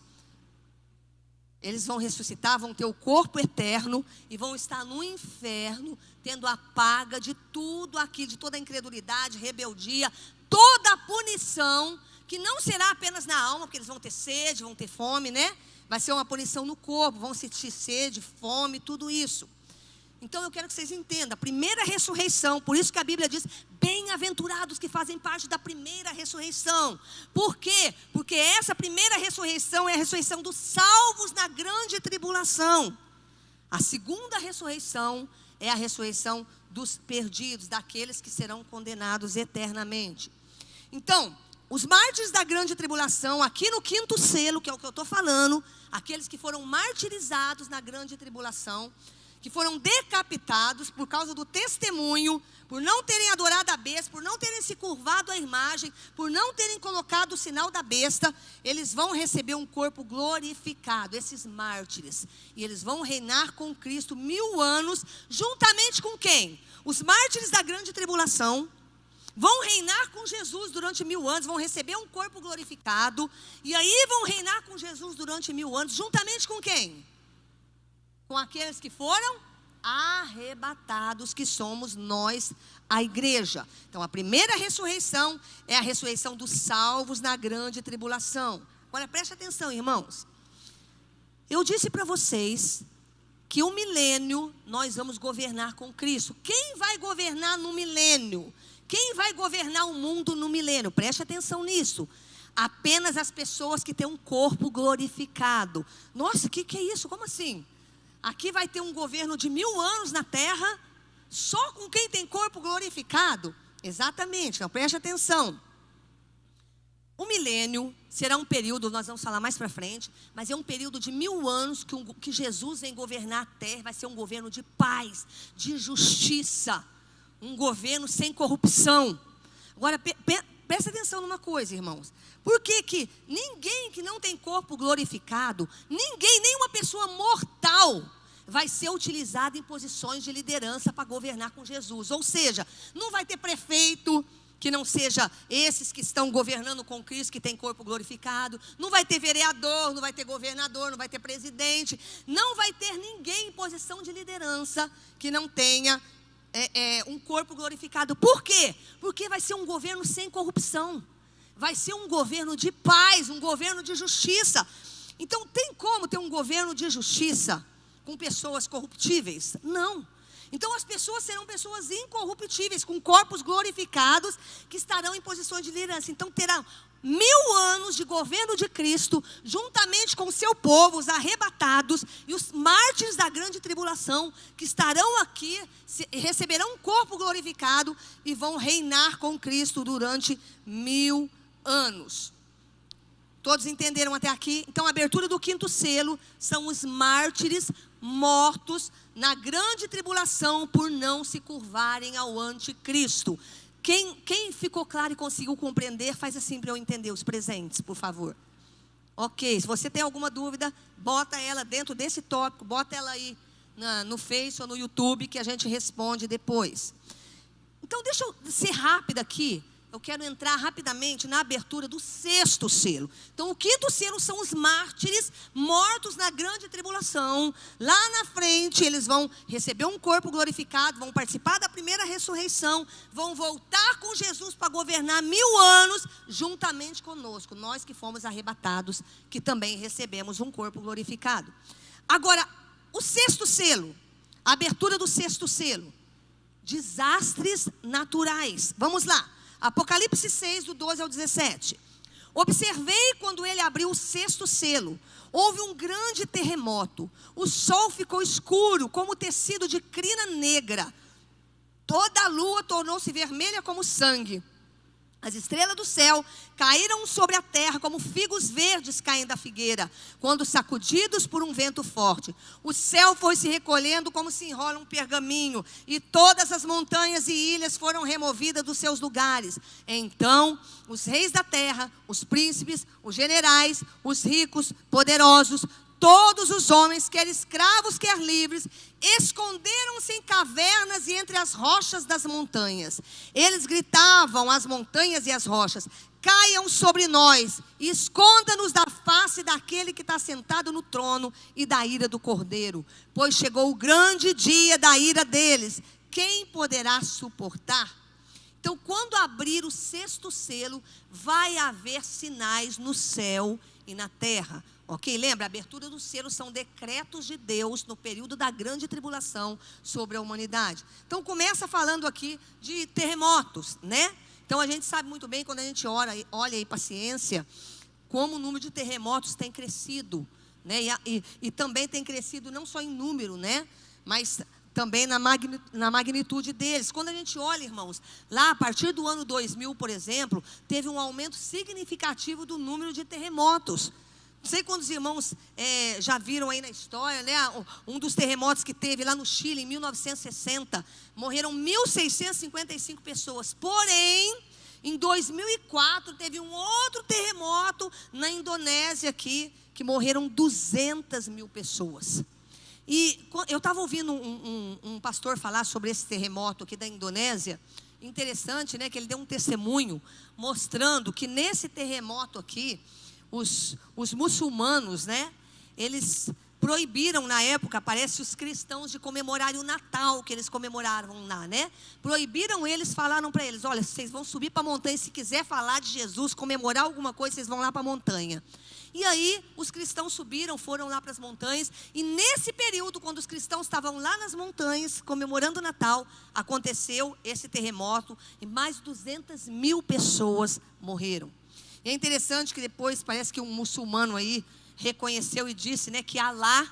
Eles vão ressuscitar, vão ter o corpo eterno e vão estar no inferno, tendo a paga de tudo aqui, de toda a incredulidade, rebeldia, toda a punição, que não será apenas na alma, porque eles vão ter sede, vão ter fome, né? Vai ser uma punição no corpo, vão sentir sede, fome, tudo isso. Então eu quero que vocês entendam, a primeira ressurreição, por isso que a Bíblia diz, bem-aventurados que fazem parte da primeira ressurreição. Por quê? Porque essa primeira ressurreição é a ressurreição dos salvos na grande tribulação. A segunda ressurreição é a ressurreição dos perdidos, daqueles que serão condenados eternamente. Então, os mártires da grande tribulação, aqui no quinto selo, que é o que eu estou falando, aqueles que foram martirizados na grande tribulação, que foram decapitados por causa do testemunho, por não terem adorado a besta, por não terem se curvado à imagem, por não terem colocado o sinal da besta, eles vão receber um corpo glorificado, esses mártires. E eles vão reinar com Cristo 1000 anos, juntamente com quem? Os mártires da grande tribulação vão reinar com Jesus durante 1000 anos, vão receber um corpo glorificado, e aí vão reinar com Jesus durante 1000 anos, juntamente com quem? Com aqueles que foram arrebatados, que somos nós, a igreja. Então a primeira ressurreição é a ressurreição dos salvos na grande tribulação. Agora preste atenção, irmãos. Eu disse para vocês que o milênio nós vamos governar com Cristo. Quem vai governar no milênio? Quem vai governar o mundo no milênio? Preste atenção nisso. Apenas as pessoas que têm um corpo glorificado. Nossa, o que é isso? Como assim? Aqui vai ter um governo de 1000 anos na terra, só com quem tem corpo glorificado? Exatamente, então preste atenção. O milênio será um período, nós vamos falar mais para frente, mas é um período de 1000 anos que Jesus vem governar a terra. Vai ser um governo de paz, de justiça, um governo sem corrupção. Agora, presta atenção numa coisa, irmãos. Por que ninguém que não tem corpo glorificado, nenhuma pessoa mortal vai ser utilizada em posições de liderança para governar com Jesus? Ou seja, não vai ter prefeito que não seja esses que estão governando com Cristo, que tem corpo glorificado. Não vai ter vereador, não vai ter governador, não vai ter presidente. Não vai ter ninguém em posição de liderança que não tenha um corpo glorificado. Por quê? Porque vai ser um governo sem corrupção. Vai ser um governo de paz, um governo de justiça. Então tem como ter um governo de justiça com pessoas corruptíveis? Não. Então as pessoas serão pessoas incorruptíveis, com corpos glorificados, que estarão em posições de liderança. Então terá 1000 anos de governo de Cristo, juntamente com o seu povo, os arrebatados e os mártires da grande tribulação, que estarão aqui, receberão um corpo glorificado e vão reinar com Cristo durante 1000 anos. Todos entenderam até aqui? Então a abertura do quinto selo são os mártires mortos na grande tribulação por não se curvarem ao anticristo. Quem ficou claro e conseguiu compreender, faz assim para eu entender, os presentes, por favor. Ok, se você tem alguma dúvida, bota ela dentro desse tópico, bota ela aí no Face ou no YouTube, que a gente responde depois. Então deixa eu ser rápida aqui. Eu quero entrar rapidamente na abertura do sexto selo. Então o quinto selo são os mártires mortos na grande tribulação. Lá na frente eles vão receber um corpo glorificado, vão participar da primeira ressurreição, vão voltar com Jesus para governar 1000 anos juntamente conosco. Nós que fomos arrebatados, que também recebemos um corpo glorificado. Agora, o sexto selo, a abertura do sexto selo. Desastres naturais. Vamos lá. Apocalipse 6, do 12 ao 17. Observei quando ele abriu o 6º selo. Houve um grande terremoto. O sol ficou escuro, como tecido de crina negra. Toda a lua tornou-se vermelha como sangue. As estrelas do céu caíram sobre a terra como figos verdes caem da figueira, quando sacudidos por um vento forte. O céu foi se recolhendo como se enrola um pergaminho, e todas as montanhas e ilhas foram removidas dos seus lugares. Então, os reis da terra, os príncipes, os generais, os ricos, poderosos, todos os homens, quer escravos, quer livres, esconderam-se em cavernas e entre as rochas das montanhas. Eles gritavam às montanhas e às rochas: caiam sobre nós, e esconda-nos da face daquele que está sentado no trono e da ira do Cordeiro. Pois chegou o grande dia da ira deles. Quem poderá suportar? Então, quando abrir o 6º selo, vai haver sinais no céu e na terra. Ok? Lembra, a abertura do selo são decretos de Deus no período da grande tribulação sobre a humanidade. Então começa falando aqui de terremotos, né? Então a gente sabe muito bem, quando a gente olha aí para a ciência, como o número de terremotos tem crescido, né? E também tem crescido não só em número, né? Mas também na magnitude deles. Quando a gente olha, irmãos, lá a partir do ano 2000, por exemplo, teve um aumento significativo do número de terremotos. Não sei quantos irmãos já viram aí na história, né? Um dos terremotos que teve lá no Chile, em 1960. Morreram 1.655 pessoas. Porém, em 2004, teve um outro terremoto na Indonésia aqui, que morreram 200 mil pessoas. E eu estava ouvindo um pastor falar sobre esse terremoto aqui da Indonésia. Interessante, né? Que ele deu um testemunho mostrando que nesse terremoto aqui, os muçulmanos, né, eles proibiram na época, parece, os cristãos de comemorarem o Natal, que eles comemoraram lá, né? Proibiram eles, falaram para eles: olha, vocês vão subir para a montanha, se quiser falar de Jesus, comemorar alguma coisa, vocês vão lá para a montanha. E aí, os cristãos subiram, foram lá para as montanhas, e nesse período, quando os cristãos estavam lá nas montanhas, comemorando o Natal, aconteceu esse terremoto, e mais de 200 mil pessoas morreram. E é interessante que depois parece que um muçulmano aí reconheceu e disse, né, que Alá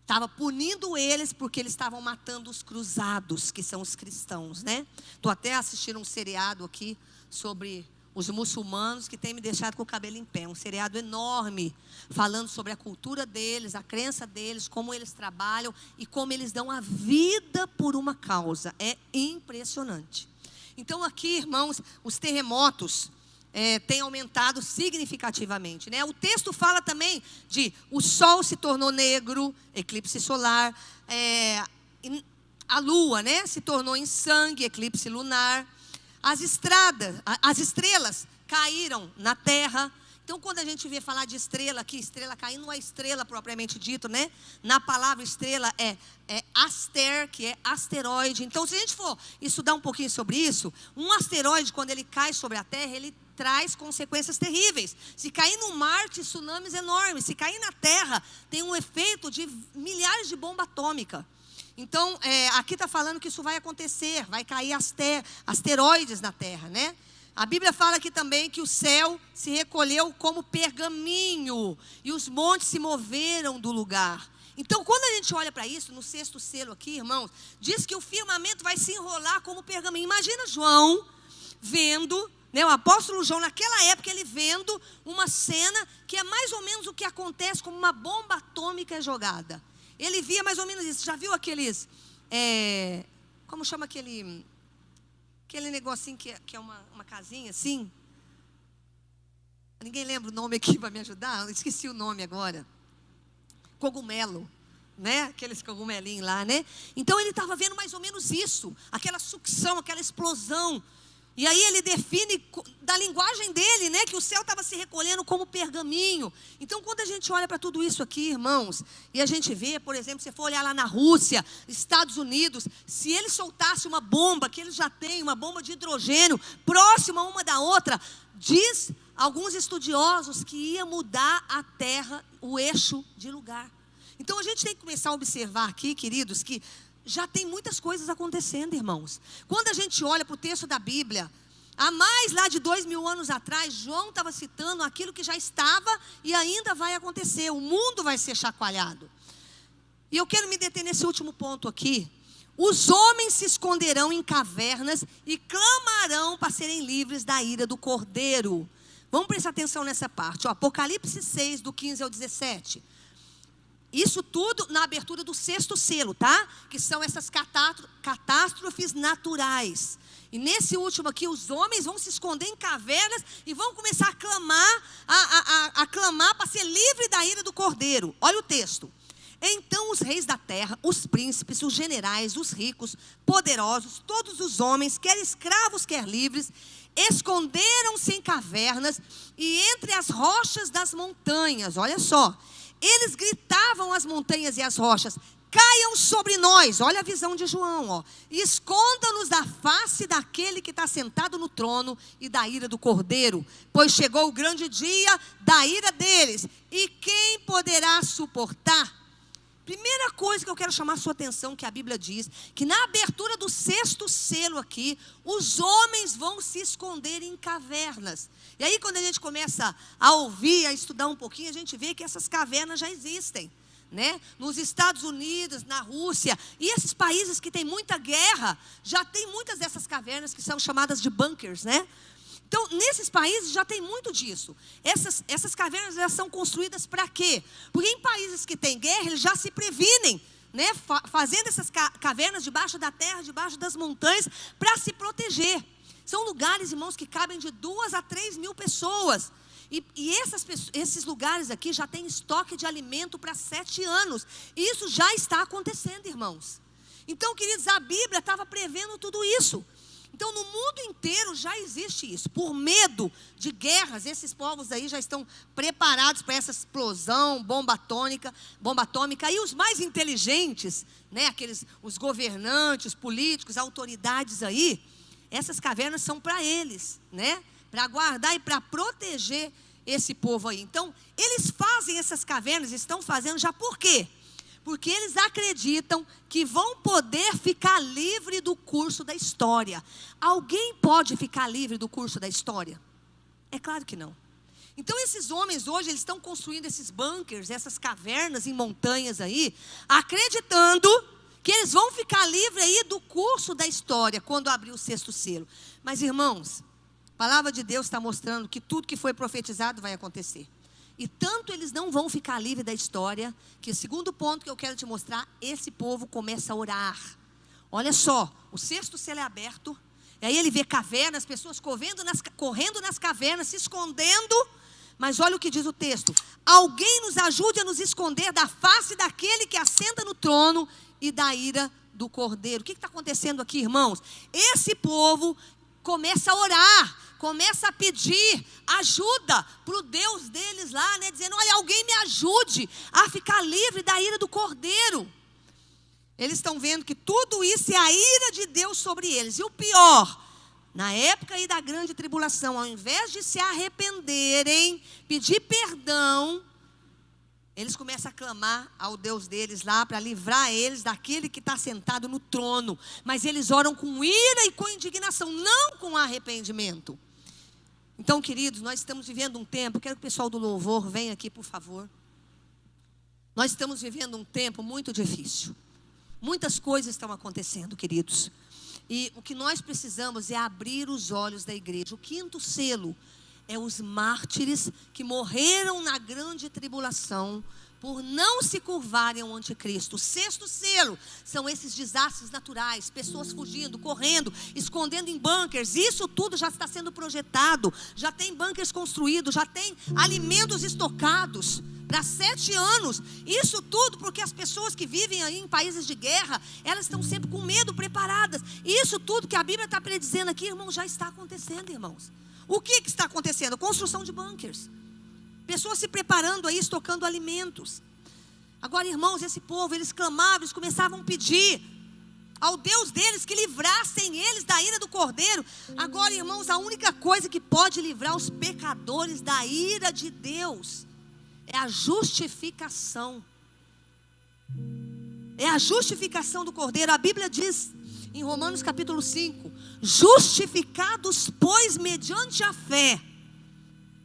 estava punindo eles porque eles estavam matando os cruzados, que são os cristãos, né? Estou até assistindo um seriado aqui sobre os muçulmanos, que tem me deixado com o cabelo em pé. Um seriado enorme, falando sobre a cultura deles, a crença deles, como eles trabalham e como eles dão a vida por uma causa. É impressionante. Então aqui, irmãos, os terremotos tem aumentado significativamente, né? O texto fala também de o sol se tornou negro, eclipse solar, a lua, né, se tornou em sangue, eclipse lunar, as estrelas caíram na terra. Então, quando a gente vê falar de estrela aqui, estrela caindo, não é estrela propriamente dito, né? Na palavra estrela é aster, que é asteroide. Então, se a gente for estudar um pouquinho sobre isso, um asteroide, quando ele cai sobre a terra, ele traz consequências terríveis. Se cair no mar, tsunamis enormes. Se cair na terra, tem um efeito de milhares de bomba atômica. Então, aqui está falando que isso vai acontecer, vai cair asteroides na terra, né? A Bíblia fala aqui também que o céu se recolheu como pergaminho e os montes se moveram do lugar. Então, quando a gente olha para isso, no 6º selo aqui, irmãos, diz que o firmamento vai se enrolar como pergaminho. Imagina João vendo, né, o apóstolo João, naquela época, ele vendo uma cena que é mais ou menos o que acontece como uma bomba atômica jogada. Ele via mais ou menos isso. Já viu aqueles, como chama aquele negocinho que é uma casinha assim? Ninguém lembra o nome aqui para me ajudar? Eu esqueci o nome agora. Cogumelo, né? Aqueles cogumelinhos lá, né? Então ele estava vendo mais ou menos isso, aquela sucção, aquela explosão. E aí ele define da linguagem dele, né, que o céu estava se recolhendo como pergaminho. Então, quando a gente olha para tudo isso aqui, irmãos, e a gente vê, por exemplo, se você for olhar lá na Rússia, Estados Unidos, se ele soltasse uma bomba, que eles já têm, uma bomba de hidrogênio, próxima uma da outra, diz alguns estudiosos que ia mudar a terra, o eixo de lugar. Então, a gente tem que começar a observar aqui, queridos, que já tem muitas coisas acontecendo, irmãos. Quando a gente olha para o texto da Bíblia, Há mais lá de 2000 anos atrás, João estava citando aquilo que já estava e ainda vai acontecer. O mundo vai ser chacoalhado. E eu quero me deter nesse último ponto aqui. Os homens se esconderão em cavernas e clamarão para serem livres da ira do Cordeiro. Vamos prestar atenção nessa parte. Apocalipse 6, do 15 ao 17. Isso tudo na abertura do 6º selo, tá? Que são essas catástrofes naturais. E nesse último aqui, os homens vão se esconder em cavernas e vão começar a clamar, a clamar para ser livre da ira do Cordeiro. Olha o texto. Então os reis da terra, os príncipes, os generais, os ricos, poderosos, todos os homens, quer escravos, quer livres, esconderam-se em cavernas e entre as rochas das montanhas. Olha só, eles gritavam às montanhas e às rochas: caiam sobre nós. Olha a visão de João, e esconda-nos da face daquele que está sentado no trono e da ira do Cordeiro, pois chegou o grande dia da ira deles, e quem poderá suportar? Primeira coisa que eu quero chamar a sua atenção, que a Bíblia diz, que na abertura do 6º selo aqui, os homens vão se esconder em cavernas. E aí quando a gente começa a ouvir, a estudar um pouquinho, a gente vê que essas cavernas já existem, né? Nos Estados Unidos, na Rússia, e esses países que tem muita guerra, já tem muitas dessas cavernas que são chamadas de bunkers, né? Então, nesses países já tem muito disso. Essas cavernas, elas são construídas para quê? Porque em países que tem guerra, eles já se previnem, né? Fazendo essas cavernas debaixo da terra, debaixo das montanhas, para se proteger. São lugares, irmãos, que cabem de 2 a 3 mil pessoas. E esses lugares aqui já tem estoque de alimento para 7 anos. E isso já está acontecendo, irmãos. Então, queridos, a Bíblia estava prevendo tudo isso. Então, no mundo inteiro já existe isso. Por medo de guerras, esses povos aí já estão preparados para essa explosão, bomba atômica. E os mais inteligentes, né, os governantes, políticos, autoridades aí, essas cavernas são para eles, né? Para guardar e para proteger esse povo aí. Então, eles fazem essas cavernas, estão fazendo já por quê? Porque eles acreditam que vão poder ficar livre do curso da história. Alguém pode ficar livre do curso da história? É claro que não. Então esses homens hoje, eles estão construindo esses bunkers, essas cavernas em montanhas aí, acreditando que eles vão ficar livres aí do curso da história, quando abrir o 6º selo. Mas irmãos, a palavra de Deus está mostrando que tudo que foi profetizado vai acontecer. E tanto eles não vão ficar livres da história, que o segundo ponto que eu quero te mostrar, esse povo começa a orar. Olha só, o 6º selo é aberto, e aí ele vê cavernas, pessoas correndo nas cavernas, se escondendo. Mas olha o que diz o texto: alguém nos ajude a nos esconder da face daquele que assenta no trono e da ira do Cordeiro. O que está acontecendo aqui, irmãos? Esse povo começa a orar, começa a pedir ajuda para o Deus deles lá, né? Dizendo: olha, alguém me ajude a ficar livre da ira do Cordeiro. Eles estão vendo que tudo isso é a ira de Deus sobre eles. E o pior, na época aí da grande tribulação, ao invés de se arrependerem, pedir perdão, eles começam a clamar ao Deus deles lá para livrar eles daquele que está sentado no trono. Mas eles oram com ira e com indignação, não com arrependimento. Então, queridos, nós estamos vivendo um tempo, quero que o pessoal do louvor venha aqui, por favor. Nós estamos vivendo um tempo muito difícil. Muitas coisas estão acontecendo, queridos. E o que nós precisamos é abrir os olhos da igreja. O 5º selo é os mártires que morreram na grande tribulação por não se curvarem ao anticristo. O 6º selo são esses desastres naturais, pessoas fugindo, correndo, escondendo em bunkers. Isso tudo já está sendo projetado, já tem bunkers construídos, já tem alimentos estocados para 7 anos. Isso tudo porque as pessoas que vivem aí em países de guerra, elas estão sempre com medo, preparadas. Isso tudo que a Bíblia está predizendo aqui, irmãos, já está acontecendo, irmãos. O que está acontecendo? Construção de bunkers. Pessoas se preparando aí, estocando alimentos. Agora, irmãos, esse povo, eles clamavam, eles começavam a pedir ao Deus deles que livrassem eles da ira do Cordeiro. Agora, irmãos, a única coisa que pode livrar os pecadores da ira de Deus é a justificação. É a justificação do Cordeiro. A Bíblia diz Em Romanos capítulo 5, justificados, pois, mediante a fé,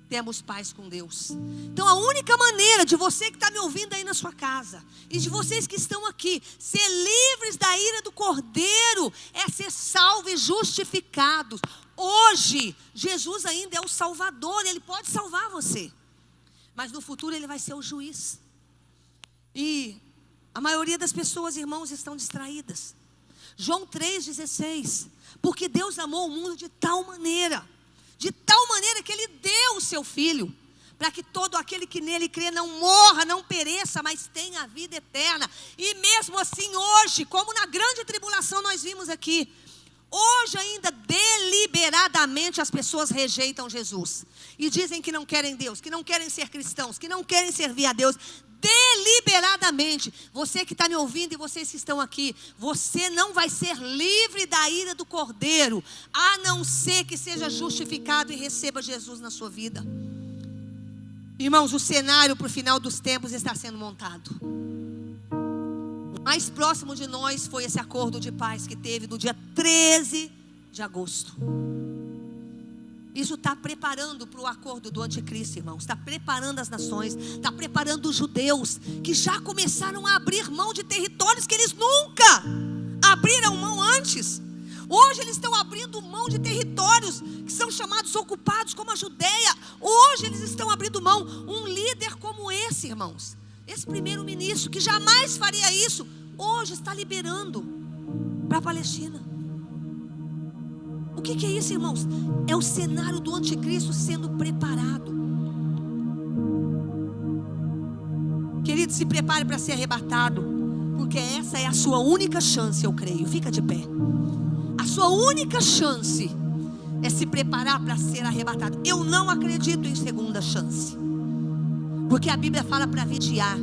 temos paz com Deus. Então a única maneira de você que está me ouvindo aí na sua casa, e de vocês que estão aqui, ser livres da ira do Cordeiro, é ser salvos e justificados. Hoje, Jesus ainda é o Salvador, Ele pode salvar você, mas no futuro Ele vai ser o juiz. E a maioria das pessoas, irmãos, estão distraídas. João 3,16, porque Deus amou o mundo de tal maneira que Ele deu o seu Filho, para que todo aquele que nele crê não morra, não pereça, mas tenha a vida eterna. E mesmo assim hoje, como na grande tribulação nós vimos aqui, hoje ainda deliberadamente as pessoas rejeitam Jesus, e dizem que não querem Deus, que não querem ser cristãos, que não querem servir a Deus. Deliberadamente, você que está me ouvindo e vocês que estão aqui, você não vai ser livre da ira do Cordeiro, a não ser que seja justificado e receba Jesus na sua vida. Irmãos, o cenário para o final dos tempos está sendo montado. O mais próximo de nós foi esse acordo de paz que teve no dia 13 de agosto. Isso está preparando para o acordo do anticristo, irmãos. Está preparando as nações, está preparando os judeus, que já começaram a abrir mão de territórios que eles nunca abriram mão antes. Hoje eles estão abrindo mão de territórios que são chamados ocupados, como a Judeia. Hoje eles estão abrindo mão. Um líder como esse, irmãos, esse primeiro-ministro que jamais faria isso, hoje está liberando para a Palestina. O que é isso, irmãos? É o cenário do anticristo sendo preparado. Querido, se prepare para ser arrebatado, porque essa é a sua única chance, eu creio. Fica de pé. A sua única chance é se preparar para ser arrebatado. Eu não acredito em segunda chance, porque a Bíblia fala para vigiar,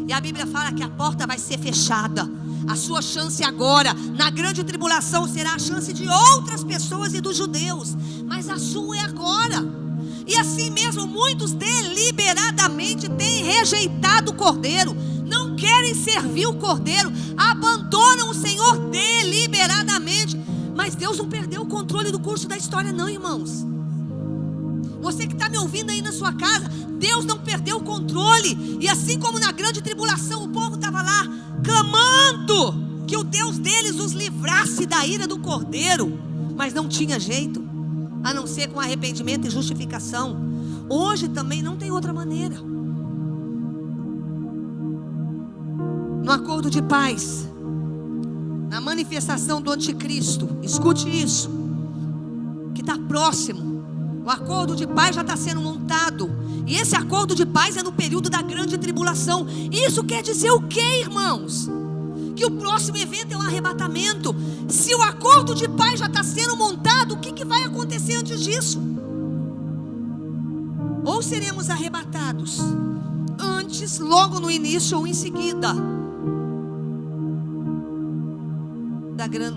e a Bíblia fala que a porta vai ser fechada. A sua chance agora, na grande tribulação, será a chance de outras pessoas e dos judeus, mas a sua é agora. E assim mesmo, muitos deliberadamente têm rejeitado o Cordeiro, não querem servir o Cordeiro, abandonam o Senhor deliberadamente. Mas Deus não perdeu o controle do curso da história não, irmãos. Você que está me ouvindo aí na sua casa, Deus não perdeu o controle. E assim como na grande tribulação, o povo estava lá clamando que o Deus deles os livrasse da ira do Cordeiro, mas não tinha jeito, a não ser com arrependimento e justificação. Hoje também não tem outra maneira. No acordo de paz, na manifestação do anticristo, escute isso, que está próximo. O acordo de paz já está sendo montado. E esse acordo de paz é no período da grande tribulação. Isso quer dizer o quê, irmãos? Que o próximo evento é um arrebatamento. Se o acordo de paz já está sendo montado, o que vai acontecer antes disso? Ou seremos arrebatados antes, logo no início ou em seguida,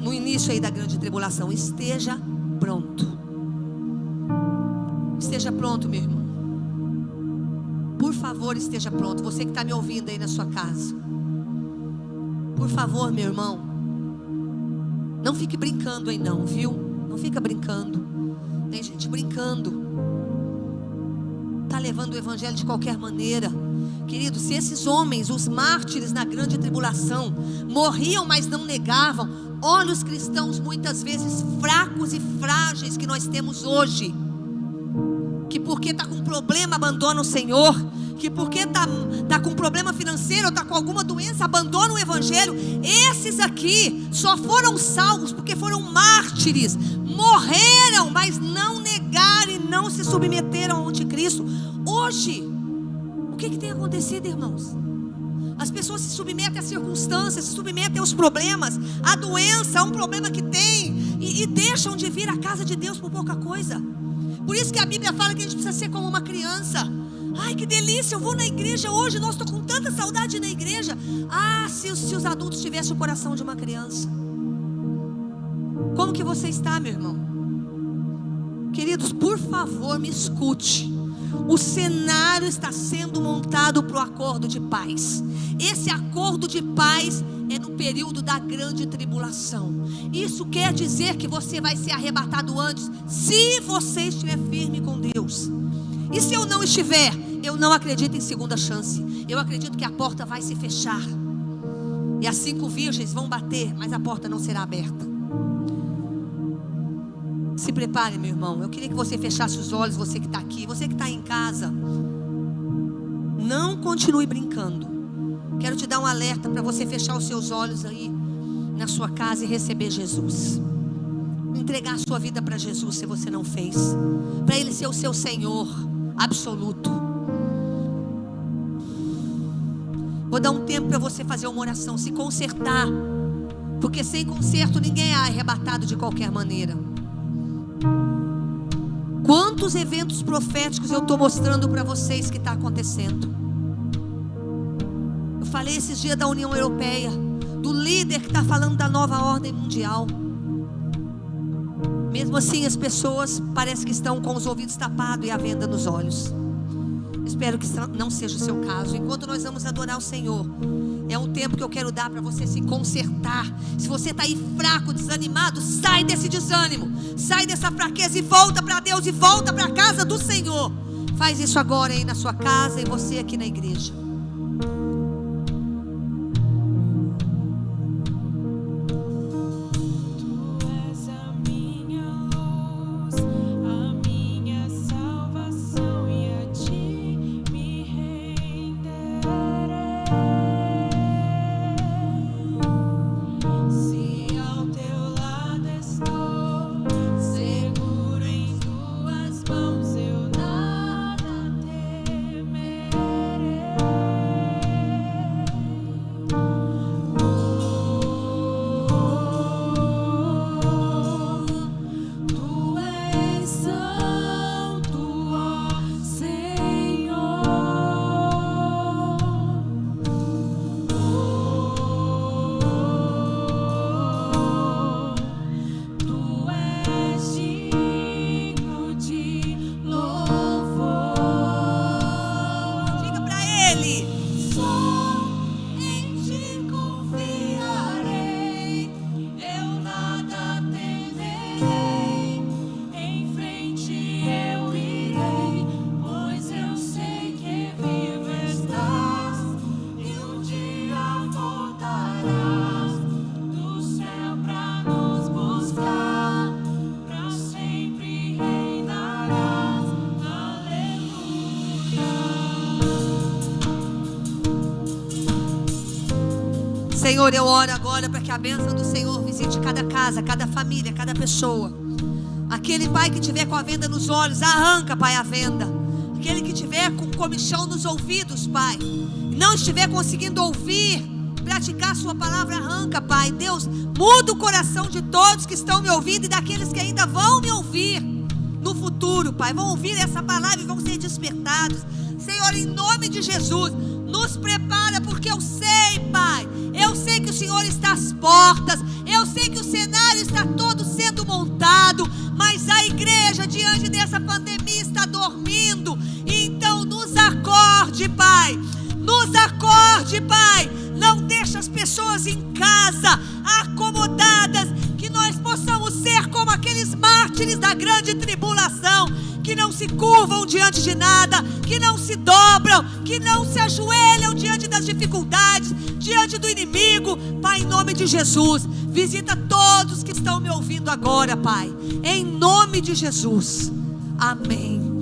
no início aí da grande tribulação. Esteja pronto. Esteja pronto, meu irmão. Por favor, esteja pronto. Você que está me ouvindo aí na sua casa, por favor, meu irmão, não fique brincando aí não, viu? Não fica brincando. Tem gente brincando, está levando o evangelho de qualquer maneira. Querido, se esses homens, os mártires na grande tribulação, morriam, mas não negavam, olha os cristãos muitas vezes fracos e frágeis que nós temos hoje, que porque está com problema abandona o Senhor, que porque está com problema financeiro ou está com alguma doença abandona o evangelho. Esses aqui só foram salvos porque foram mártires, morreram, mas não negaram e não se submeteram ao anticristo. Hoje, o que tem acontecido, irmãos? As pessoas se submetem às circunstâncias, se submetem aos problemas, à doença, a um problema que tem, e deixam de vir à casa de Deus por pouca coisa. Por isso que a Bíblia fala que a gente precisa ser como uma criança. Ai, que delícia, eu vou na igreja hoje. Nossa, estou com tanta saudade de ir na igreja. Ah, se os adultos tivessem o coração de uma criança. Como que você está, meu irmão? Queridos, por favor, me escute. O cenário está sendo montado para o acordo de paz. Esse acordo de paz é no período da grande tribulação. Isso quer dizer que você vai ser arrebatado antes, se você estiver firme com Deus. E se eu não estiver, eu não acredito em segunda chance. Eu acredito que a porta vai se fechar. E as 5 virgens vão bater, mas a porta não será aberta. Se prepare, meu irmão. Eu queria que você fechasse os olhos, você que está aqui, você que está em casa. Não continue brincando. Quero te dar um alerta para você fechar os seus olhos aí na sua casa e receber Jesus. Entregar a sua vida para Jesus, se você não fez, para Ele ser o seu Senhor absoluto. Vou dar um tempo para você fazer uma oração, se consertar, porque sem conserto ninguém é arrebatado de qualquer maneira. Quantos eventos proféticos eu estou mostrando para vocês que está acontecendo? Eu falei esses dias da União Europeia, do líder que está falando da nova ordem mundial. Mesmo assim as pessoas parecem que estão com os ouvidos tapados e a venda nos olhos. Espero que não seja o seu caso. Enquanto nós vamos adorar o Senhor, é um tempo que eu quero dar para você se consertar. Se você está aí fraco, desanimado, sai desse desânimo, sai dessa fraqueza e volta para Deus, e volta para a casa do Senhor. Faz isso agora aí na sua casa e você aqui na igreja. Senhor, eu oro agora para que a bênção do Senhor visite cada casa, cada família, cada pessoa. Aquele pai que tiver com a venda nos olhos, arranca, Pai, a venda. Aquele que tiver com comichão nos ouvidos, Pai, e não estiver conseguindo ouvir, praticar a sua palavra, arranca, Pai. Deus, muda o coração de todos que estão me ouvindo e daqueles que ainda vão me ouvir no futuro, Pai. Vão ouvir essa palavra e vão ser despertados. Senhor, em nome de Jesus, nos prepara, porque eu sei, Pai, eu sei que o Senhor está às portas, eu sei que o cenário está todo sendo montado, mas a igreja diante dessa pandemia está dormindo. Então nos acorde, Pai, nos acorde, Pai. Não deixe as pessoas em casa acomodadas, que nós possamos ser como aqueles mártires da grande tribulação, que não se curvam diante de nada, que não se dobram, que não se ajoelham diante das dificuldades, diante do inimigo. Pai, em nome de Jesus, visita todos que estão me ouvindo agora, Pai, em nome de Jesus, amém.